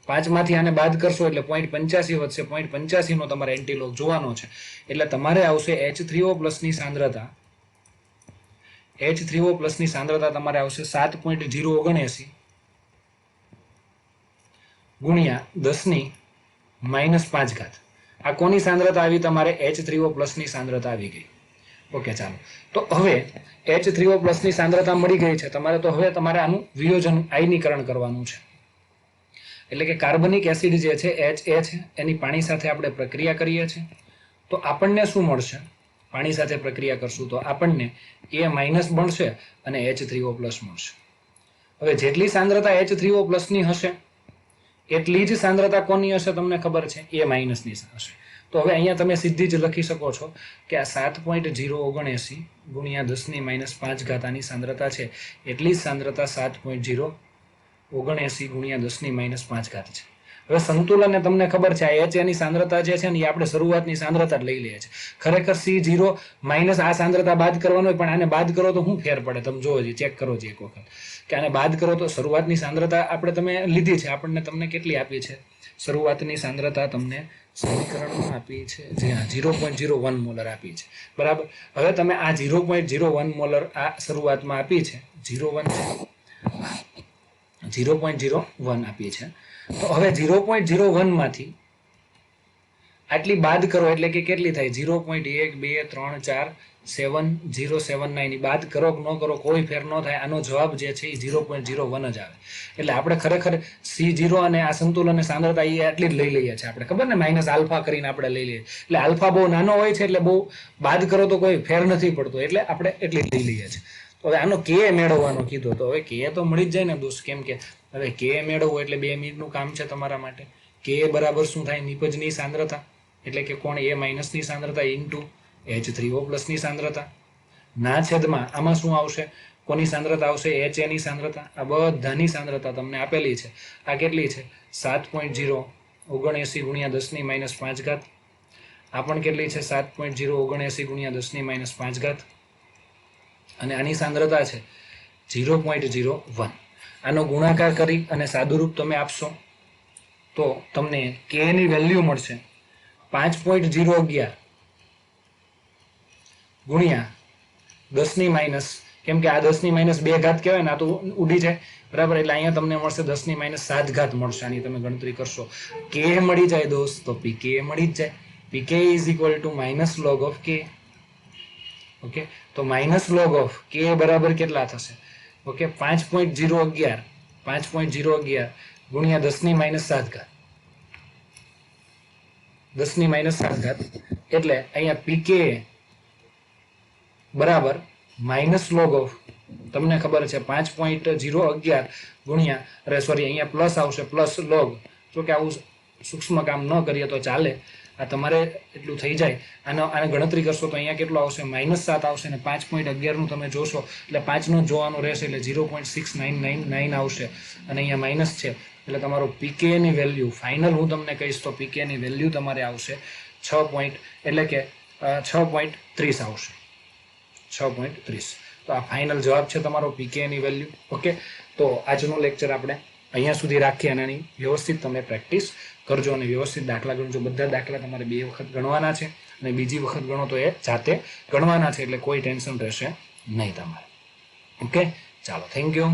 5 માંથી આને બાદ કરશો એટલે 0.85 વધશે. 0.85 નો તમારે એન્ટીલોગ જોવાનો છે. એટલે તમારે આવશે H3O+ ની સાંદ્રતા, H3O+ ની સાંદ્રતા તમારે આવશે 7.079 ગુણ્યા 10⁻⁵. આ કોની સાંદ્રતા આવી? તમારે H3O+ ની સાંદ્રતા આવી ગઈ. ઓકે, ચાલો. તો હવે H3O+ ની સાંદ્રતા મળી ગઈ છે તમારે. તો હવે તમારે આનું વિયોજન, આયનીકરણ કરવાનું છે. એટલે કે કાર્બનિક એસિડ જે છે HA છે, એની પાણી સાથે આપણે પ્રક્રિયા કરીએ છીએ. તો આપણને શું મળશે? પાણી સાથે પ્રક્રિયા કરશું તો આપણને A- બનશે અને H3O+ મળશે. હવે જેટલી સાંદ્રતા H3O+ ની હશે એટલી જ સાંદ્રતા કોની હશે? તમને ખબર છે, A- ની હશે. તો હવે અહીંયા તમે સીધી જ લખી શકો છો કે આ 7.079 ગુણ્યા 10⁻⁵ આની સાંદ્રતા છે. એટલી જ સાંદ્રતા 7.079 ગુણ્યા 10⁻⁵ છે. હવે સંતુલન તમને ખબર છે, આ HA ની સાંદ્રતા જે છે ને એ આપણે શરૂઆતની સાંદ્રતા જ લઈ લઈએ છીએ. ખરેખર C0 માઇનસ આ સાંદ્રતા બાદ કરવાનો હોય, પણ આને બાદ કરો તો શું ફેર પડે? તમે જોવો, ચેક કરો એક વખત કે આને બાદ કરો તો શરૂઆતની સાંદ્રતા આપણે તમે લીધી છે. આપણને તમને કેટલી આપી છે? શરૂઆતની સાંદ્રતા તમને સમીકરણમાં આપી છે, જી હા, 0.01 મોલર આપી છે. બરાબર. હવે તમે આ 0.01 મોલર આ શરૂઆતમાં આપી છે, 0.01 આપી છે. તો હવે 0.01 માંથી આટલી બાદ કરો એટલે કે કેટલી થાય? 0.1 2 3 4 7.079 બાદ કરો કે ન કરો કોઈ ફેર ન થાય. આનો જવાબ જે છે એ 0.01 જ આવે. એટલે આપણે ખરેખર C0 અને આ સંતુલન સાંદ્રતા એ આટલી જ લઈ લઈએ છીએ આપણે, ખબર ને? માઇનસ આલ્ફા કરીને આપણે લઈ લઈએ. એટલે આલ્ફા બહુ નાનો હોય છે એટલે બહુ બાદ કરો તો કોઈ ફેર નથી પડતો, એટલે આપણે એટલી જ લઈ લઈએ છીએ. તો હવે આનો K મેળવવાનો કીધો, તો હવે K તો મળી જ જાય ને દોસ્ત. કેમ કે હવે K મેળવવું એટલે 2 મિનિટનું કામ છે તમારા માટે. K બરાબર શું થાય? નિપજની સાંદ્રતા, એટલે કે કોણ? A- ની સાંદ્રતા ઇન્ટુ H3O+ ની સાંદ્રતા ના છેદમાં આમાં શું આવશે? કોની સાંદ્રતા આવશે? HA ની સાંદ્રતા. આ બધાની સાંદ્રતા તમને આપેલી છે. આ કેટલી છે? 7.079 ગુણ્યા 10⁻⁵. આ પણ કેટલી છે? 7.079 ગુણ્યા 10⁻⁵. અને આની સાંદ્રતા છે 0.01. આનો ગુણાકાર કરી અને સાદુરૂપ તમે આપશો તો તમને K ની વેલ્યુ મળશે 5.011 ગુણ્યા 10⁻, કેમ કે આ 10⁻² કહેવાય ને, આ તો ઉડી જાય, બરાબર. એટલે અહીંયા તમને મળશે 10⁻7 મળશે. આની તમે ગણતરી કરશો, K મળી જાય દોસ્ત, તો PK મળી જ જાય. PK is equal two minus log of K. Okay, તો માઇનસ લોગ ઓફ K બરાબર કેટલા થશે? ઓકે, 5.011 ગુણ્યા 10⁻7, 10⁻7, એટલે અહીંયા PK બરાબર માઇનસ લોગ ઓફ, તમને ખબર છે 5.011 ગુણ્યા, અરે સોરી, અહીંયા પ્લસ આવશે, પ્લસ લોગ. જો કે આવું સૂક્ષ્મ કામ ન કરીએ તો ચાલે, આ તમારે એટલું થઈ જાય. આને ગણતરી કરશો તો અહીંયા કેટલો આવશે? -7 આવશે ને 5.11 નું તમે જોશો એટલે 5 નું જોવાનું રહેશે એટલે 0.6999 આવશે અને અહીંયા માઇનસ છે એટલે તમારો PK ની વેલ્યુ ફાઇનલ હું તમને કહીશ તો PK ની વેલ્યુ તમારે આવશે 6. એટલે કે 6.30 આવશે, 6.30. તો આ ફાઇનલ જવાબ છે તમારો PK ની વેલ્યુ. ઓકે, તો આજનું લેક્ચર આપણે અહીંયા સુધી રાખીએ અને આની વ્યવસ્થિત તમે પ્રેક્ટિસ કરજો અને વ્યવસ્થિત દાખલા ગણજો. બધા દાખલા તમારે 2 વખત ગણવાના છે અને બીજી વખત ગણો તો એ જાતે ગણવાના છે, એટલે કોઈ ટેન્શન રહેશે નહીં તમારે. ઓકે, ચાલો, થેન્ક યુ.